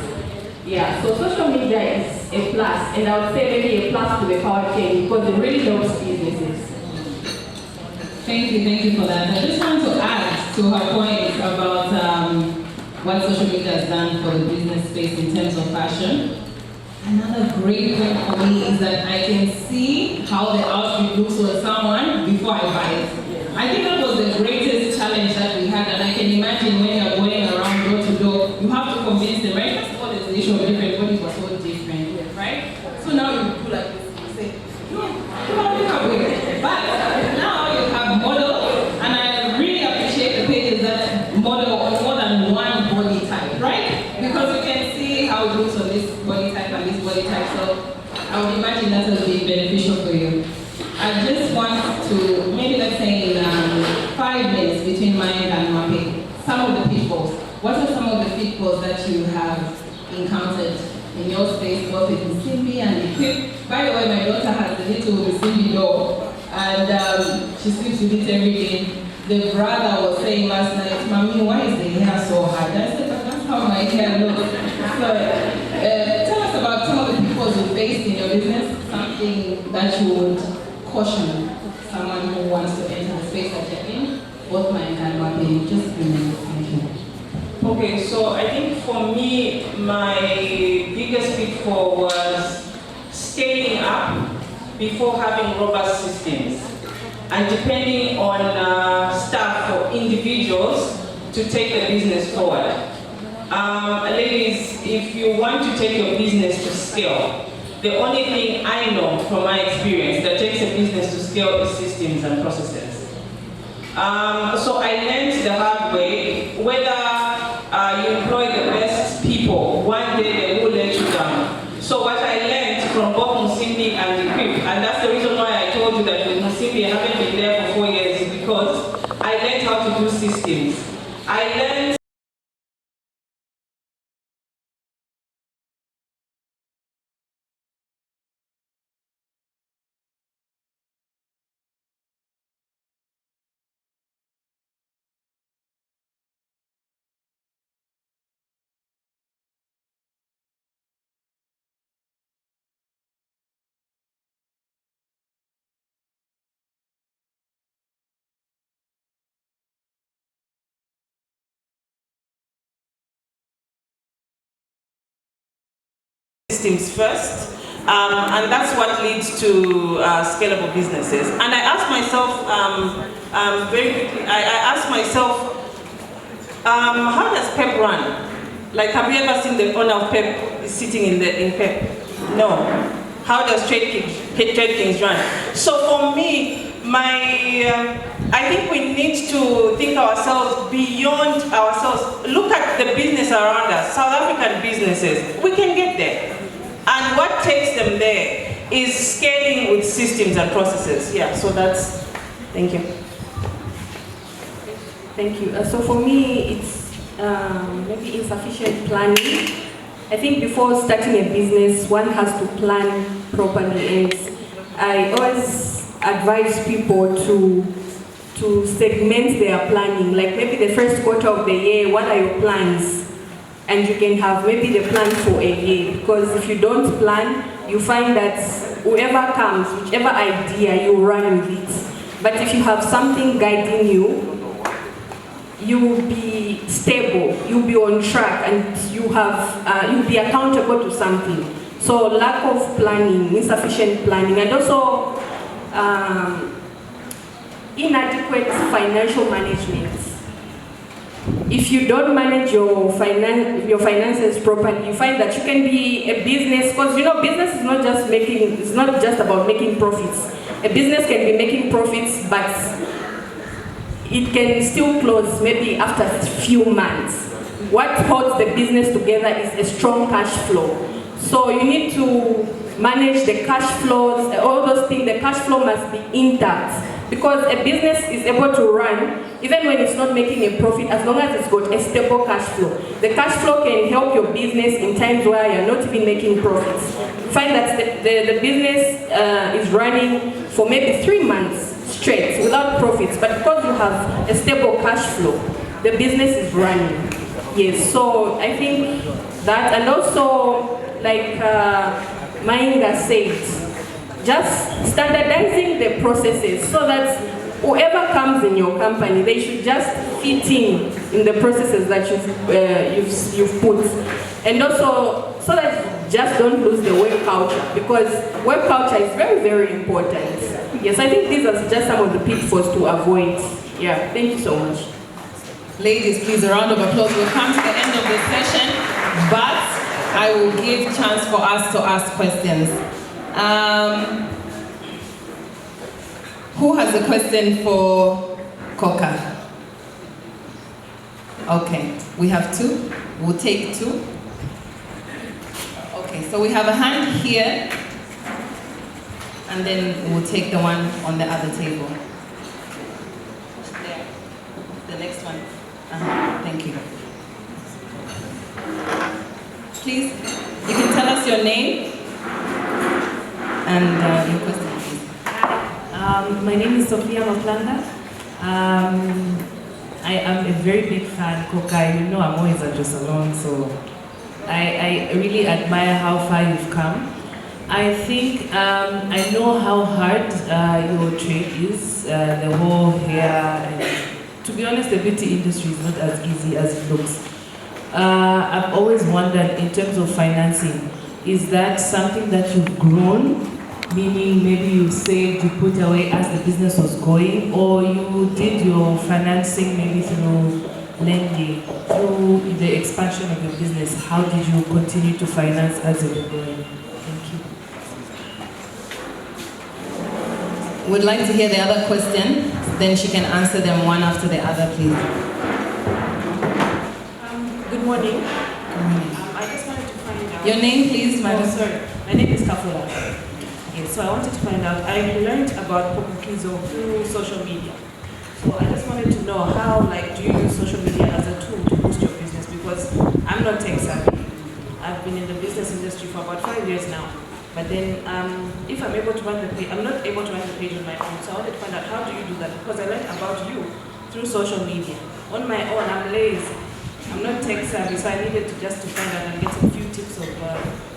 Yeah, so social media is a plus, and I would say maybe a plus to the power chain because it really helps businesses. Thank you for that. I just want to add to her point about what social media has done for the business space in terms of fashion. Another great point for me is that I can see how the outfit looks on someone before I buy it. I think that was the greatest challenge that we had, and I can imagine when you're going around door to door, you have to convince them, right? First of all, there's the issue of different bodies were so different, right? So now you do like this, you say, no, you don't look at women. But now you have models, and I really appreciate the pages that model on more than one body type, right? Because you can see how it looks on this body type and this body type, so I would imagine that will be beneficial for you. I just want to, maybe let's say in 5 minutes between mine and Mape, some of the pitfalls. What are some of the pitfalls that you have encountered in your space, both with Musimbi and Equip? By the way, my daughter has a little Musimbi dog, and she sleeps with it every day. The brother was saying last night, Mommy, why is the hair so hard? I said, that's how my hair looks. So, tell us about some of the pitfalls you faced in your business, something that you would caution someone who wants to enter the space that you're in, both mine and Mape. Just a minute, thank you. Okay, so I think for me, my biggest pitfall was scaling up before having robust systems and depending on staff or individuals to take the business forward. Ladies, if you want to take your business to scale, the only thing I know from my experience that takes a business to scale is systems and processes. So I learned the hard way, whether you employ the best people, one day they will let you down. So what I learned from both Musimbi and Equip, and that's the reason why I told you that with Musimbi I haven't been there for 4 years, is because I learned how to do systems. I learned systems first, and that's what leads to scalable businesses. And I asked myself very quickly, I asked myself, how does PEP run? Like, have you ever seen the owner of PEP sitting in PEP? No. How does Trade Kings run? So for me, I think we need to think ourselves beyond ourselves. Look at the business around us, South African businesses. We can get there. And what takes them there is scaling with systems and processes. Yeah, so that's, thank you. Thank you. So for me, it's maybe insufficient planning. I think before starting a business, one has to plan properly. And I always advise people to segment their planning. Like maybe the first quarter of the year, what are your plans? And you can have maybe the plan for a year. Because if you don't plan, you find that whoever comes, whichever idea, you run with it. But if you have something guiding you, you will be stable, you'll be on track, and you'll be accountable to something. So lack of planning, insufficient planning, and also inadequate financial management. If you don't manage your finances properly, you find that you can be a business, because you know business is not just it's not just about making profits. A business can be making profits, but it can still close maybe after a few months. What holds the business together is a strong cash flow. So you need to manage the cash flows, all those things. The cash flow must be intact, because a business is able to run even when it's not making a profit, as long as it's got a stable cash flow. The cash flow can help your business in times where you're not even making profits. Find that the business is running for maybe 3 months straight without profits, but because you have a stable cash flow, the business is running. Yes, so I think that, and also like Mainga said, just standardizing the processes so that whoever comes in your company, they should just fit in the processes that you've put, and also so that you just don't lose the work culture, because work culture is very, very important. Yes, I think these are just some of the pitfalls to avoid. Yeah, thank you so much. Ladies, please, a round of applause. We've come to the end of the session, but I will give chance for us to ask questions. Who has a question for Coca? Okay, we have 2. We'll take 2. Okay, so we have a hand here, and then we'll take the one on the other table. There. The next one. Thank you. Please, you can tell us your name and your question, please. My name is Sophia Maplanga. I am a very big fan, Coca. You know I'm always at your salon, so I really admire how far you've come. I think I know how hard your trade is, the whole hair. And to be honest, the beauty industry is not as easy as it looks. I've always wondered in terms of financing, is that something that you've grown? Meaning maybe you saved, you put away as the business was going, or you did your financing maybe through lending, through the expansion of your business? How did you continue to finance as you were growing? Thank you. Would like to hear the other question, then she can answer them one after the other, please. Good morning. Mm-hmm. I just wanted to find out. Your name, please, madam. Oh, sorry. My name is Kafula. Yes, so I wanted to find out. I learned about Popokizo through social media. So I just wanted to know how, do you use social media as a tool to boost your business? Because I'm not tech savvy. I've been in the business industry for about 5 years now. But then, if I'm able to run the page, I'm not able to run the page on my own. So I wanted to find out, how do you do that? Because I learned about you through social media. On my own, I'm lazy. I'm not tech savvy, so I needed to find out and get a few tips of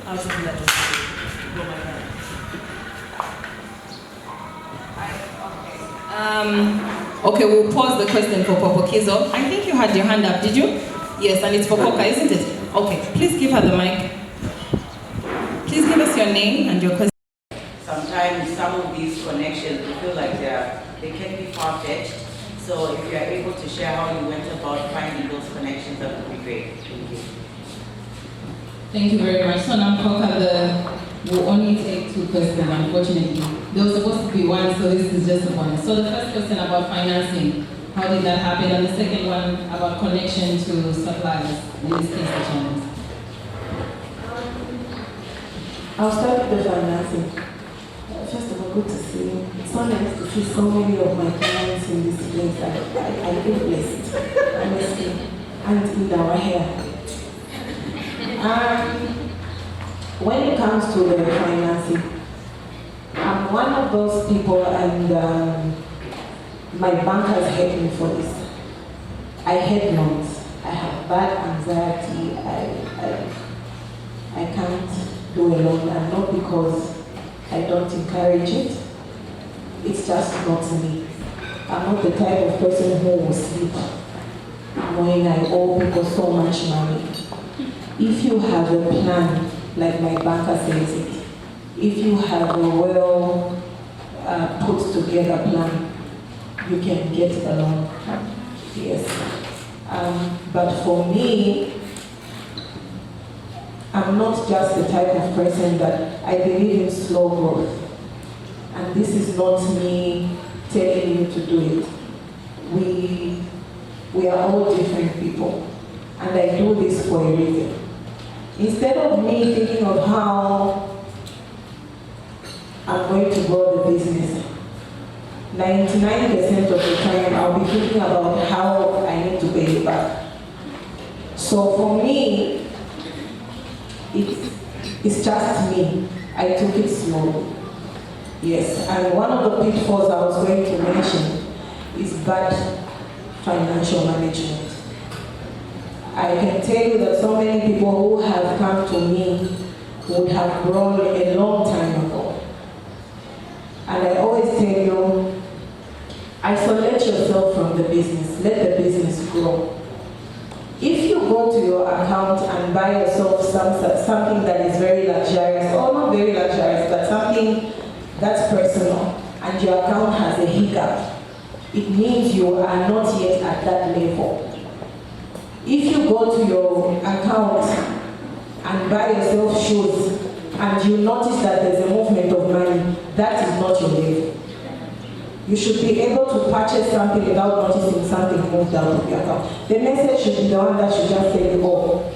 how to do that to grow my brand. Okay, we'll pause the question for Popokizo. I think you had your hand up, did you? Yes, and it's for Coca, isn't it? Okay, please give her the mic. Please give us your name and your question. Sometimes some of these connections, we feel like they can be far-fetched. So if you are able to share how you went about finding those connections, that would be great. Thank you. Thank you very much. So now, Coca, we'll only take 2 questions, unfortunately. There was supposed to be 1, so this is just 1. So the first question about financing, how did that happen? And the second one about connection to suppliers, in this case, the channels. I'll start with the financing. First of all, good to see you. It's so nice to see so many of my clients in this place. I feel blessed, honestly, and in our hair. When it comes to the financing, I'm one of those people, and my bank has helped me for this. I had loans. I have bad anxiety. I can't do a loan, and not because I don't encourage it. It's just not me. I'm not the type of person who will sleep knowing I owe people so much money. If you have a plan, like my banker says it, if you have a well put together plan, you can get a loan. Yes. But for me, I'm not just the type of person that I believe in slow growth. And this is not me telling you to do it. We are all different people. And I do this for a reason. Instead of me thinking of how I'm going to grow the business, 99% of the time I'll be thinking about how I need to pay it back. So for me, it's just me. I took it slow. Yes, and one of the pitfalls I was going to mention is bad financial management. I can tell you that so many people who have come to me would have grown a long time ago. And I always tell you, isolate yourself from the business. Let the business grow. If you go to your account and buy yourself something that is very luxurious, or not very luxurious, but something that's personal, and your account has a hiccup, it means you are not yet at that level. If you go to your account and buy yourself shoes, and you notice that there's a movement of money, that is not your level. You should be able to purchase something without noticing something moved out of your account. The message should be the one that should just say, oh,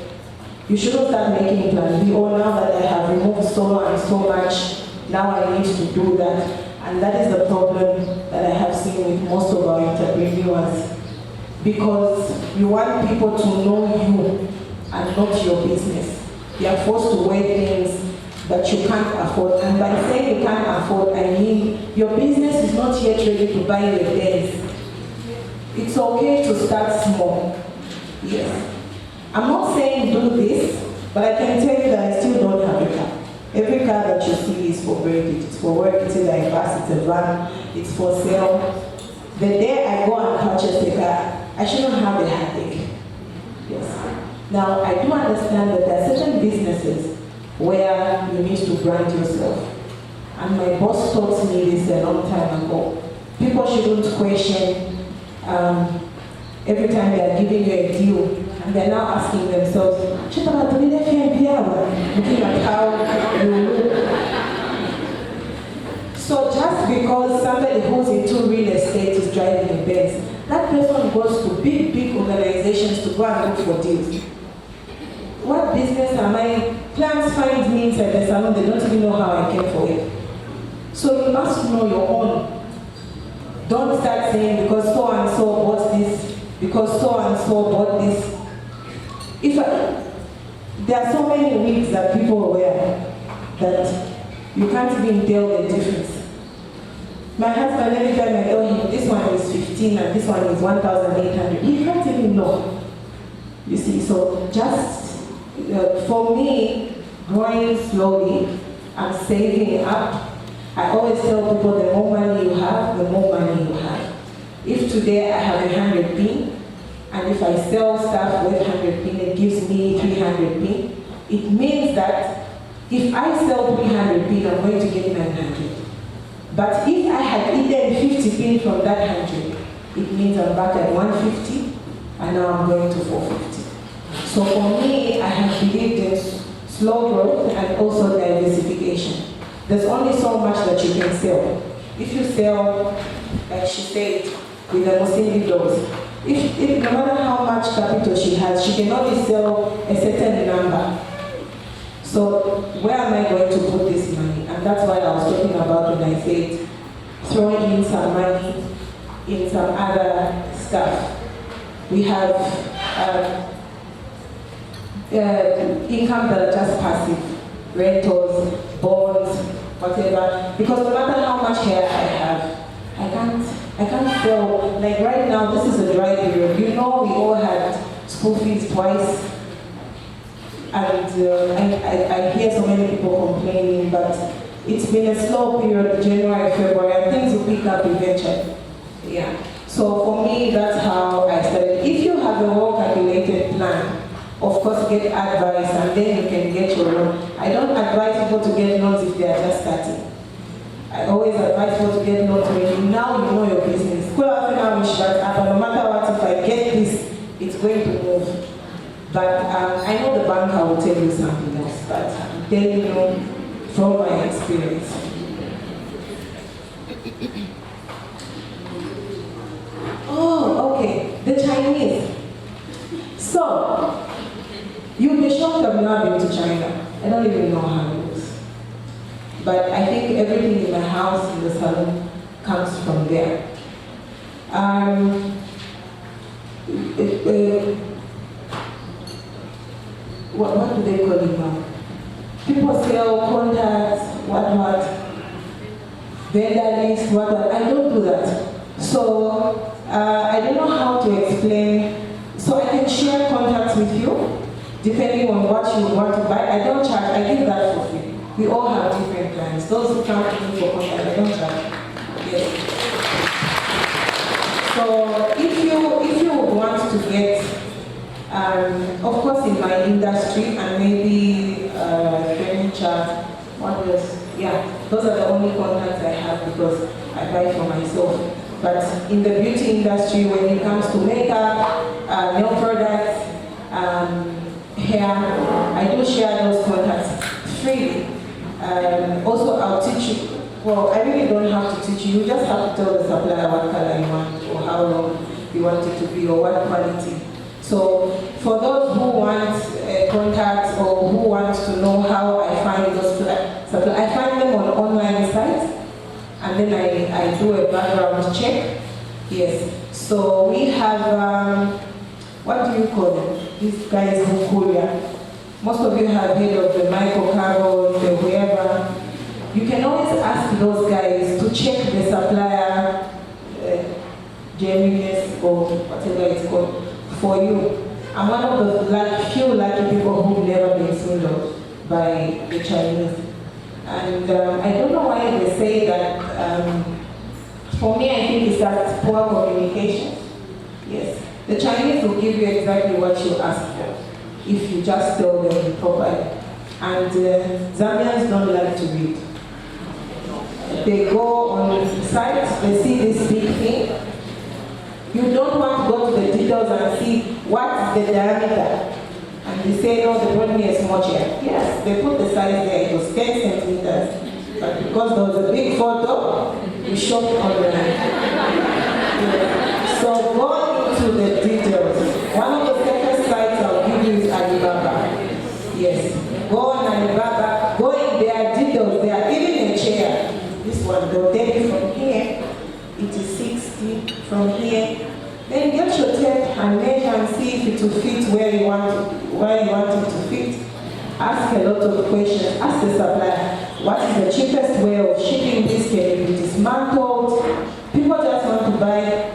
you shouldn't start making plans. Oh, now that I have removed so and so much, now I need to do that. And that is the problem that I have seen with most of our entrepreneurs. Because you want people to know you and not your business. You are forced to wear things that you can't afford. And by saying you can't afford, I mean your business is not yet ready to buy you a Benz. It's okay to start small. Yes. I'm not saying do this, but I can tell you that I still don't have a car. Every car that you see is for credit. It's for work, it's either a bus, it's a van, it's for sale. The day I go and purchase a car, I shouldn't have a headache. Yes. Now, I do understand that there are certain businesses where you need to brand yourself. And my boss taught me this a long time ago. People shouldn't question every time they are giving you a deal, and they're now asking themselves, looking at how you look. So just because somebody who's into real estate is driving a Benz, that person goes to big organizations to go and look for deals. What business am I? Clients find me inside the salon, they don't even know how I came for it. So you must know your own. Don't start saying because so and so bought this, because so and so bought this. There are so many wigs that people wear that you can't even tell the difference. My husband, every time I tell him this one is 15 and this one is 1,800, he can't even know. You see, so just for me, growing slowly and saving up, I always tell people the more money you have, the more money you have. If today I have 100 pin, and if I sell stuff with 100 pin, it gives me 300 pin, it means that if I sell 300 pin, I'm going to get 900. But if I had eaten 50 pin from that 100, it means I'm back at 150, and now I'm going to 450. So for me, I have believed in slow growth and also diversification. There's only so much that you can sell. If you sell, like she said, with the Muslim doors, if no matter how much capital she has, she can only sell a certain number. So where am I going to put this money? And that's what I was talking about when I said throwing in some money in some other stuff. We have income that are just passive, rentals, bonds, whatever. Because no matter how much hair I have, I can't sell. Like right now, this is a dry period. You know, we all had school fees twice. And I hear so many people complaining, but it's been a slow period, January, February, and things will pick up eventually. Yeah. So for me, that's how I started. If you have a well-calculated plan, of course, get advice, and then you can get your loan. I don't advise people to get loans if they are just starting. I always advise people to get loans when now you know your business. But no matter what, if I get this, it's going to move. But I know the banker will tell you something else, but I'm telling you from my experience. Oh, okay, the Chinese. So, you'll be shocked I've never been to China. I don't even know how it looks. But I think everything in the house, in the salon, comes from there. What do they call it now? People sell contacts, what, vendor list, what. I don't do that. So I don't know how to explain. So I can share contacts with you, depending on what you want to buy. I don't charge, I give that for free. We all have different plans. Those who come to me for contacts, I don't charge. Yes. So if you want to get, of course in my industry and maybe furniture, what else? Yeah, those are the only contacts I have because I buy for myself. But in the beauty industry, when it comes to makeup, nail products, hair, I do share those contacts freely. Also, I'll teach you. Well, I really don't have to teach you. You just have to tell the supplier what color you want, or how long you want it to be, or what quality. So, for those who want contacts or who want to know how I find those suppliers, I find them on online sites, and then I do a background check. Yes. So we have what do you call them? These guys who courier. Most of you have heard of the Michael Carroll, the whoever. You can always ask those guys to check the supplier genuineness or whatever it's called for you. I'm one of the few lucky people who've never been swindled by the Chinese. And I don't know why they say that. For me, I think it's that poor communication. Yes. The Chinese will give you exactly what you ask for. if you just tell them properly. And Zambians don't like to read. They go on the site, they see this big thing. You don't want to go to the details and see what's the diameter. And they say, no, the body is much here. Yes, they put the size there, it was 10 centimeters. But because there was a big photo, we shot online. So go into the details. One of the second sites I'll give you is Alibaba. Yes, go on Alibaba, go in their details. They are even a chair. This one, they'll take it from here. It is 60 from here. Then get your tape and measure and see if it will fit where you want it to fit. Ask a lot of questions. Ask the supplier, what is the cheapest way of shipping this? Can it be dismantled? People just want to buy.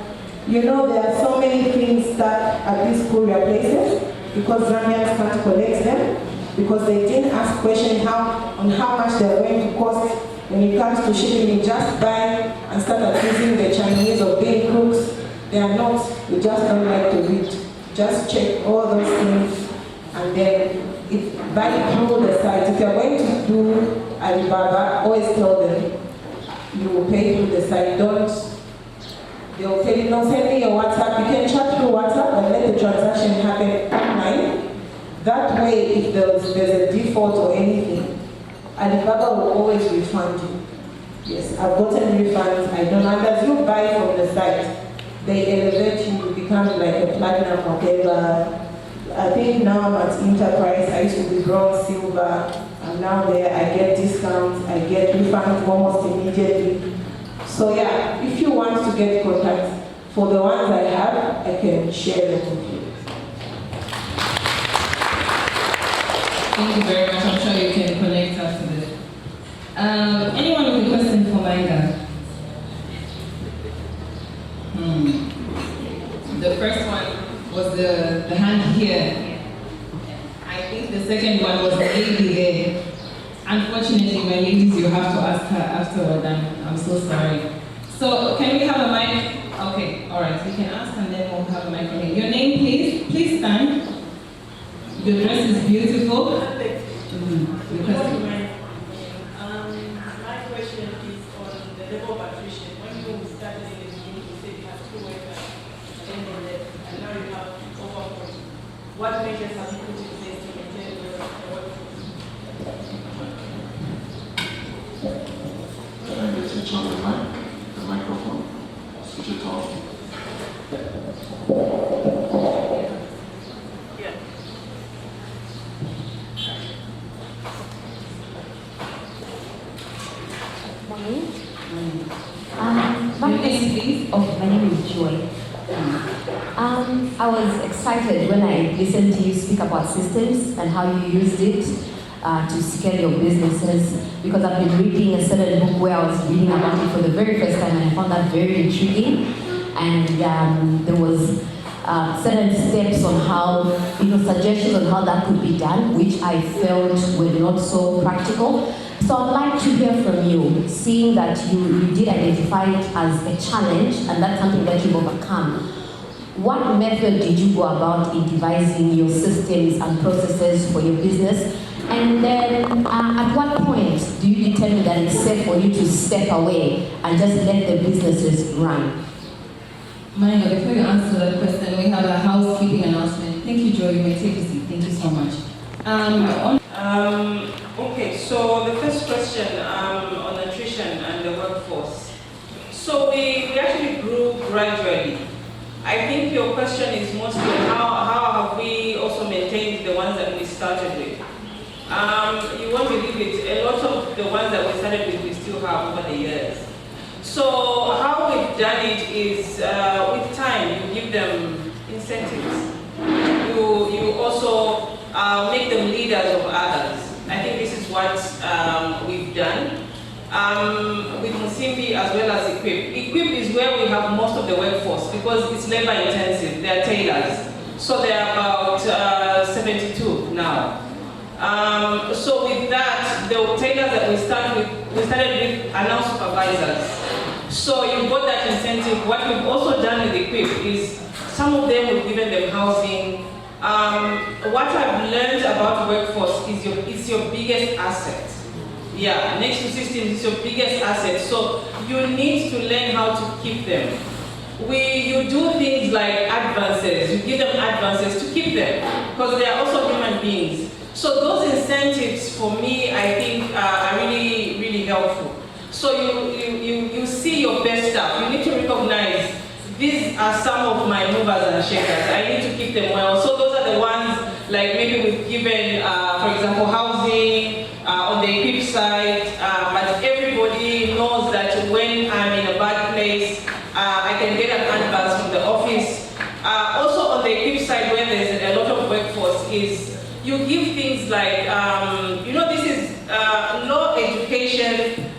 You know, there are so many things stuck at these courier places because Zambians can't collect them because they didn't ask questions on how much they're going to cost. When it comes to shipping, you just buy and start accusing the Chinese of being crooks. They are not. We just don't like to read. Just check all those things and then buy through the site. If you're going to do Alibaba, always tell them you will pay through the site. They'll tell you, no, send me your WhatsApp. You can chat through WhatsApp and let the transaction happen online. That way, if there's a default or anything, Alibaba will always refund you. Yes, I've gotten refunds. I don't know. And as you buy from the site, they elevate you to become like a platinum or whatever. I think now I'm at Enterprise. I used to be bronze, silver. I'm now there. I get discounts. I get refunds almost immediately. So yeah, if you want to get contacts for the ones I have, I can share them with you. Thank you very much. I'm sure you can connect after this. Anyone with a question for Maida? The first one was the hand here. I think the second one was the lady there. Unfortunately, my ladies, you have to ask her after we're done. I'm so sorry. So, can we have a mic? Okay, all right. We can ask and then we'll have a mic. Okay. Your name, please. Please stand. Your dress is beautiful. Your question. My question is on the level of attrition. When you started in the beginning, you said you have 2 workers, and now you have over 40. What measures have you put in place to maintain the workforce? Can I get switch on the microphone? Switch it off. My name is Joy. I was excited when I listened to you speak about systems and how you used it to scale your businesses, because I've been reading a certain book where I was reading about it for the very first time and I found that very intriguing. And there was certain steps on how, suggestions on how that could be done, which I felt were not so practical. So I'd like to hear from you, seeing that you did identify it as a challenge and that's something that you've overcome. What method did you go about in devising your systems and processes for your business? And then at what point do you determine that it's safe for you to step away and just let the businesses run? Maida, before you answer that question, we have a housekeeping announcement. Thank you, Joy. You may take a seat. Thank you so much. Okay, so the first question on attrition and the workforce. So we actually grew gradually. I think your question is mostly how have we also maintained the ones that we started with. You won't believe it, a lot of the ones that we started with we still have over the years. So how we've done it is with time you give them incentives. You also make them leaders of others. I think this is what we've done with Musimbi as well as Equip. Equip is where we have most of the workforce because it's labor intensive. They are tailors. So they are about 72 now. So with that, the tailors that we started with are now supervisors. So you got that incentive. What we've also done with Equip is some of them we've given them housing, what I've learned about workforce is it's your biggest asset. Yeah, next to systems, it's your biggest asset. So you need to learn how to keep them. You do things like advances, you give them advances to keep them, because they are also human beings. So those incentives for me, I think are really, really helpful. So you see your best stuff. You need to recognize these are some of my movers and shakers. I need to keep them well. So those are the ones, like maybe we've given, for example, housing on the equip side, but everybody knows that when I'm in a bad place, I can get an advance from the office. Also on the equip side, where there's a lot of workforce, is you give things like, this is low education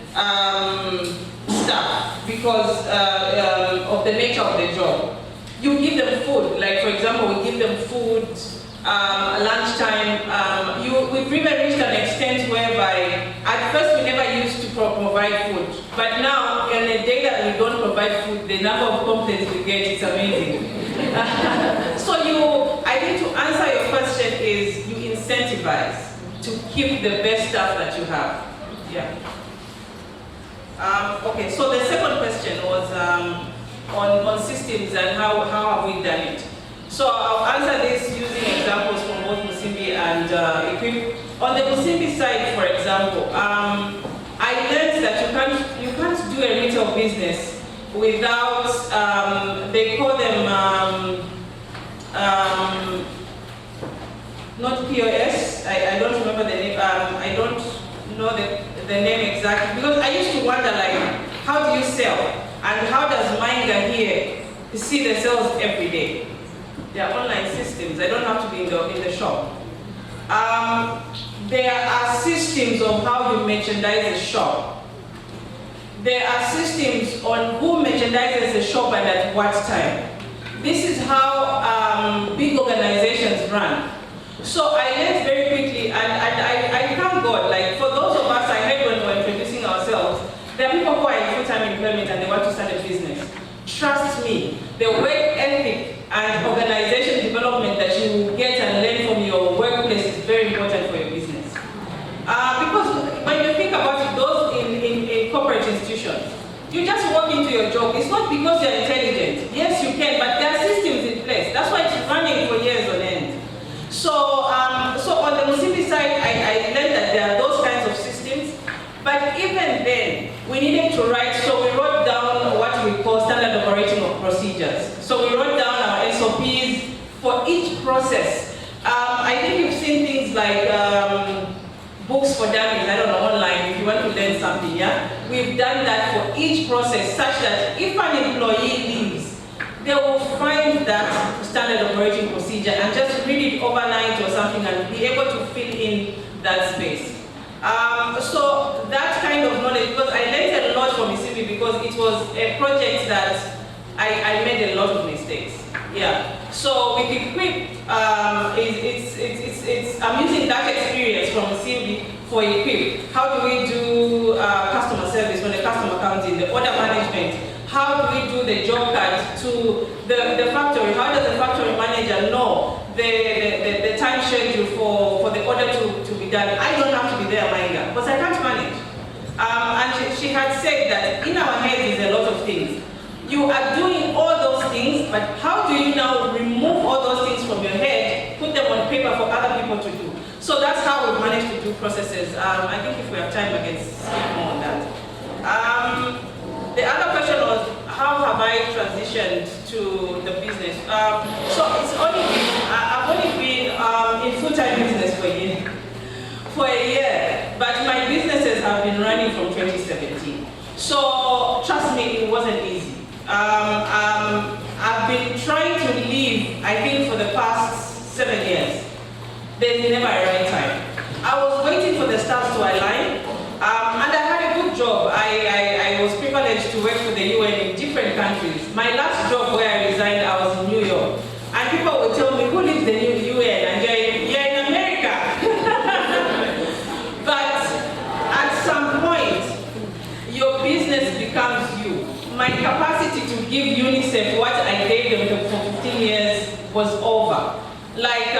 stuff because of the nature of the job. You give them food, like for example, we give them food, lunchtime. We've even reached an extent whereby at first we never used to provide food, but now on a day that we don't provide food, the number of complaints we get is amazing. So I think to answer your question is you incentivize to keep the best stuff that you have. Yeah. Okay, so the second question was on systems and how have we done it. So I'll answer this using examples from both Musimbi and Equip. On the Musimbi side, for example, I learned that you can't do a retail business without, they call them, not POS, I don't remember the name, I don't know the name exactly, because I used to wonder, like, how do you sell? And how does Mainga here see the sales every day? They are online systems. I don't have to be in the shop. There are systems of how you merchandise a shop. There are systems on who merchandises the shop and at what time. This is how big organizations run. So I learned very quickly, and I thank God, like for those of us, I heard when we were introducing ourselves, there are people who are in full-time employment and they want to start a business. Trust me, the work ethic and organization development that you will get and learn from your workplace is very important for your business. Because when you think about it, those in corporate institutions, you just walk into your job. It's not because you're intelligent. Yes, you can, but there are systems in place. That's why it's running for years on end. So on the Musimbi side, I learned that there are those kinds of systems. But even then, we needed to write, so we wrote down what we call standard operating procedures. So we wrote down our SOPs for each process. I think you've seen things like books for dummies, I don't know, online, if you want to learn something, yeah? We've done that for each process, such that if an employee leaves, they will find that standard operating procedure and just read it overnight or something and be able to fill in that space. So that kind of knowledge, because I learned a lot from Musimbi because it was a project that I made a lot of mistakes. Yeah. So with Equip, I'm using that experience from Musimbi for Equip. How do we do customer service when a customer comes in, the order management? How do we do the job card to the factory? How does the factory manager know the time schedule for the order to be done? I don't have to be there, Mainga, because I can't manage. And she had said that in our heads is a lot of things. You are doing all those things, but how do you now remove all those things from your head, put them on paper for other people to do? So that's how we managed to do processes. I think if we have time, I can speak more on that. The other question was, how have I transitioned to the business? So it's only been, I've only been in full-time business for a year, but my businesses have been running from 2017. So trust me, it wasn't easy. I've been trying to leave, I think, for the past 7 years. There's never a right time. I was waiting for the stars to align, and I had a good job. I was privileged to work for the UN in different countries. My last job where I resigned, I was in New York. And people would tell me, who lives in the UN? And you're in America. But at some point, your business becomes you. My capacity to give UNICEF what I gave them for 15 years was over. Like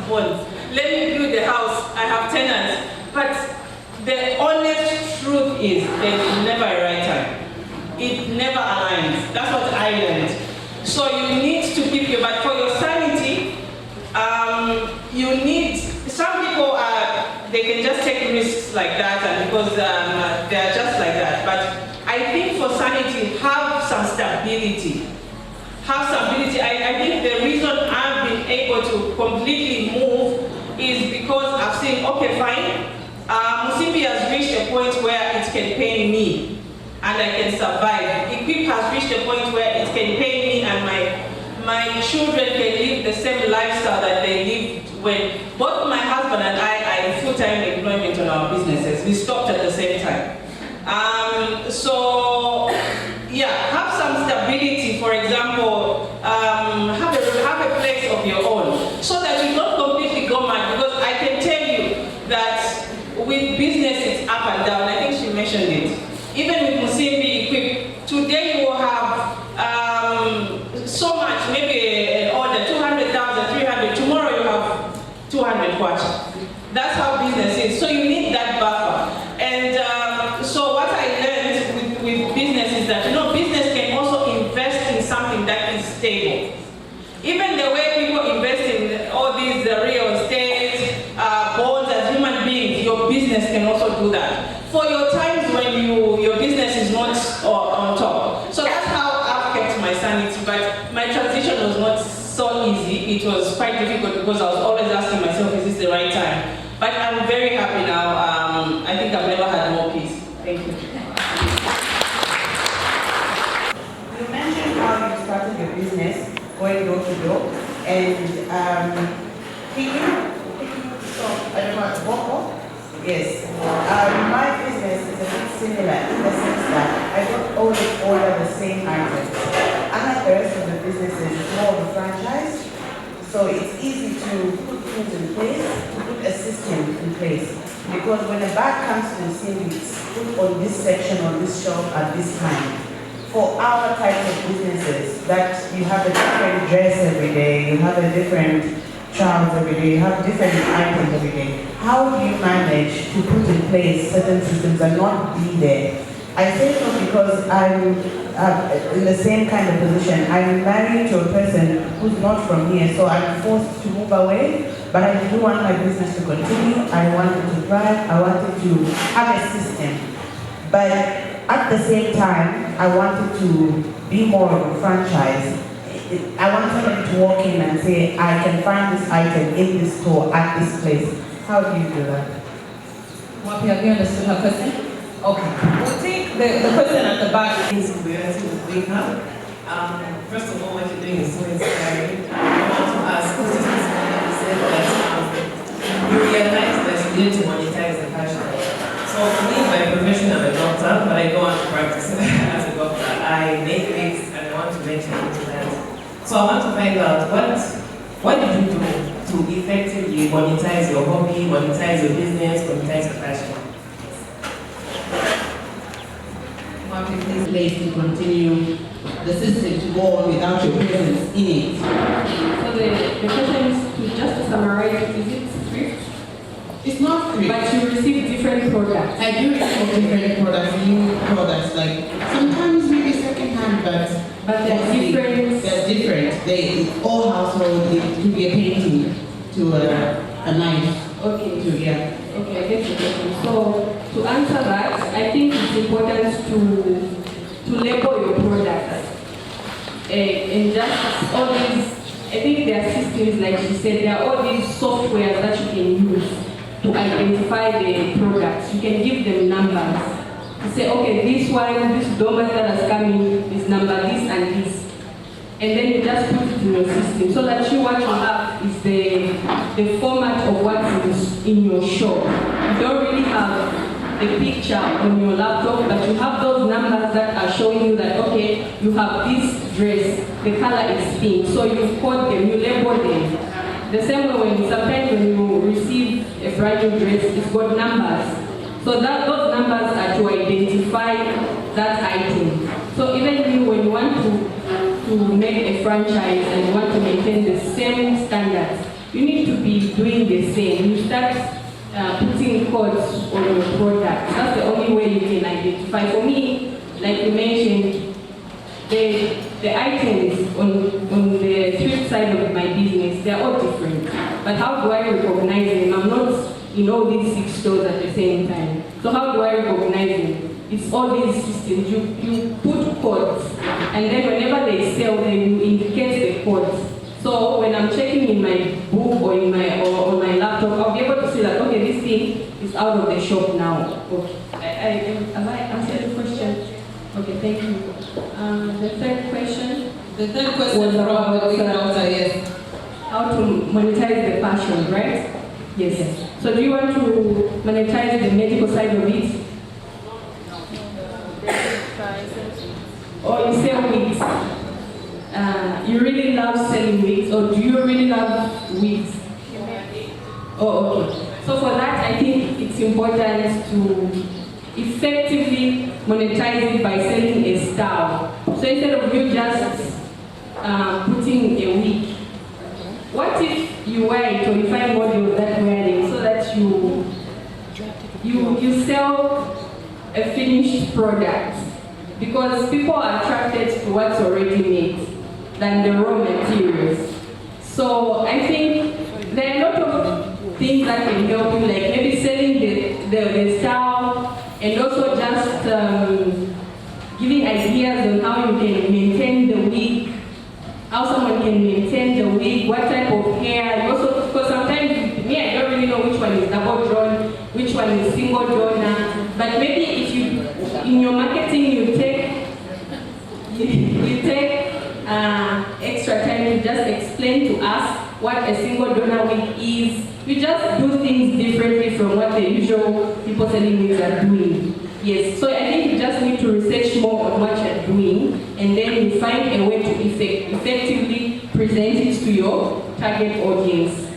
bonds. Let me build the house, I have tenants. But the honest truth is there's never a right time. It never aligns. That's what I learned. So you need to keep your, but for your sanity, you need, some people they can just take risks like that and because they're just like that. But I think for sanity, have some stability. Have stability. I think the reason I've been able to completely move is because I've seen, okay, fine, Musimbi has reached a point where it can pay me and I can survive. Equip has reached a point where it can pay me and my children can live the same lifestyle that they lived when both my husband and I are in full-time employment on our businesses. We stopped at the same time. So, yeah, have some stability. For example, have a place of your own so that you don't completely go mad. Because I can tell you that with business, it's up and down. I think she mentioned it. Even with Musimbi Equip, today you will have so much, maybe an order, 200,000, 300. Tomorrow you have 200 kwacha. That's how business is. So you need that buffer. And so what I learned with business is that, business can also invest in something that is stable. Even the way people invest in all these real estate, bonds as human beings, your business can also do that. For your times when your business is not on top. So that's how I've kept my sanity. But my transition was not so easy. It was quite difficult because I was always asking myself, is this the right time? But I'm very happy now. I think I've never had more peace. Thank you. You mentioned how you started your business, going door to door, and yes. My business is a bit similar in the sense that I don't always order the same items. Unlike the rest of the businesses, it's more of a franchise. So it's easy to put things in place, to put a system in place. Because when a bag comes to the scene, it's put on this section, on this shelf at this time. For our types of businesses, that you have a different dress every day, you have a different trousers every day, you have different items every day. How do you manage to put in place certain systems and not be there? I say so because I'm in the same kind of position. I'm married to a person who's not from here, so I'm forced to move away, but I do want my business to continue. I want it to thrive. I wanted to have a system. But at the same time, I wanted to be more of a franchise. I want somebody to walk in and say, I can find this item in this store at this place. How do you do that? Have you understood her question? Okay. We'll take the question at the back. Is reality with Wake Up. First of all, what you're doing is so inspiring. I want to ask, because this is something you said that you realize that you need to monetize the passion. So for me, by profession, I'm a doctor, but I go on to practice as a doctor. I make wigs and I want to venture into that. So I want to find out what did you do to effectively monetize your hobby, monetize your business, monetize your passion? Place to continue the system to go on without your presence in it. So the question is, just to summarize, is it thrift? It's not thrift. But you receive different products. I do receive different products, new products, like sometimes maybe second-hand, but they're different. They're different. They all household. It could be a painting to a knife. Okay. Okay, I get your question. So to answer that, I think it's important to label your products. And just all these, I think there are systems, like she said, there are all these software that you can use to identify the products. You can give them numbers. You say, okay, this one, this domain that has come in is number this and this. And then you just put it in your system so that what you have is the format of what's in your shop. You don't really have the picture on your laptop, but you have those numbers that are showing you that, okay, you have this dress, the color is pink. So you code them, you label them. The same way sometimes when you receive a brand new dress, it's got numbers. So that those numbers are to identify that item. So even you, when you want to make a franchise and you want to maintain the same standards, you need to be doing the same. You start putting codes on your product. That's the only way you can identify. For me, like you mentioned, the items on the thrift side of my business, they're all different. But how do I recognize them? I'm not in all these 6 stores at the same time. So how do I recognize them? It's all these systems. You put codes, and then whenever they sell them, you indicate the codes. So when I'm checking in my book or in my on my laptop, I'll be able to see that, okay, this thing is out of the shop now. Okay. Have I answered the question? Okay, thank you. The third question? The third question was about the wig doctor, yes. How to monetize the passion, right? Yes. So do you want to monetize the medical side of it? Or you sell wigs? You really love selling wigs, or do you really love wigs? Oh, okay. So for that, I think it's important to effectively monetize it by selling a style. So instead of you just putting a wig, what if you wear it or you find models that wear it so that you sell a finished product? Because people are attracted to what's already made than the raw materials. So I think there are a lot of things that can help you, like maybe selling the style, and also just giving ideas on how you can maintain the wig, how someone can maintain the wig, what type of hair. You also, because sometimes, I don't really know which one is double drawn, which one is single drawn, but maybe if you, in your marketing, you take extra time to just explain to us what a single donor wig is. You just do things differently from what the usual people selling wigs are doing. Yes, so I think you just need to research more on what you're doing, and then you find a way to effectively present it to your target audience.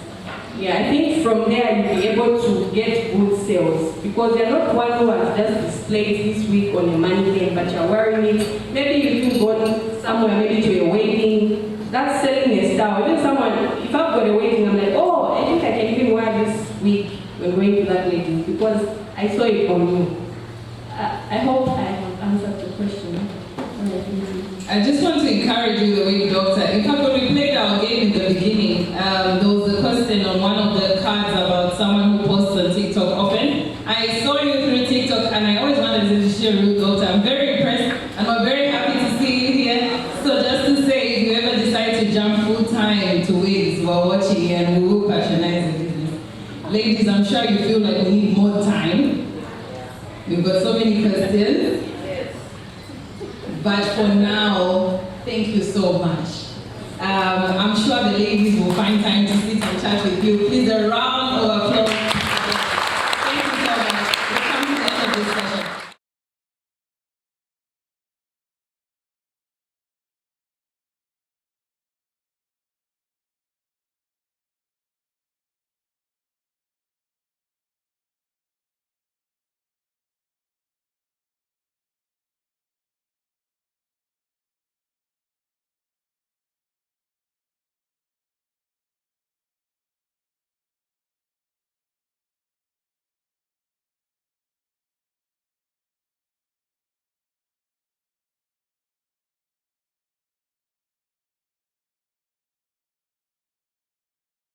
Yeah, I think from there you'll be able to get good sales, because you're not one who has just displayed this week on a mannequin, but you're wearing it. Maybe you can go somewhere, maybe to a wedding. That's selling a style. Even someone, if I've got a wedding, I'm like, oh, I think I can even wear this week when going to that wedding, because I saw it on you. I hope I have answered the question. I just want to encourage you, the wig doctor. In fact, when we played our game in the beginning, there was a question on one of the cards about someone who posts on TikTok often. I saw you through TikTok, and I always wanted to share with you, doctor. I'm very impressed, and I'm very happy to see you here. So just to say, if you ever decide to jump full time to wigs while watching, and we will patronize the business. Ladies, I'm sure you feel like we need more time. We've got so many questions. But for now, thank you so much. I'm sure the ladies will find time to sit and chat with you. Please, a round of applause.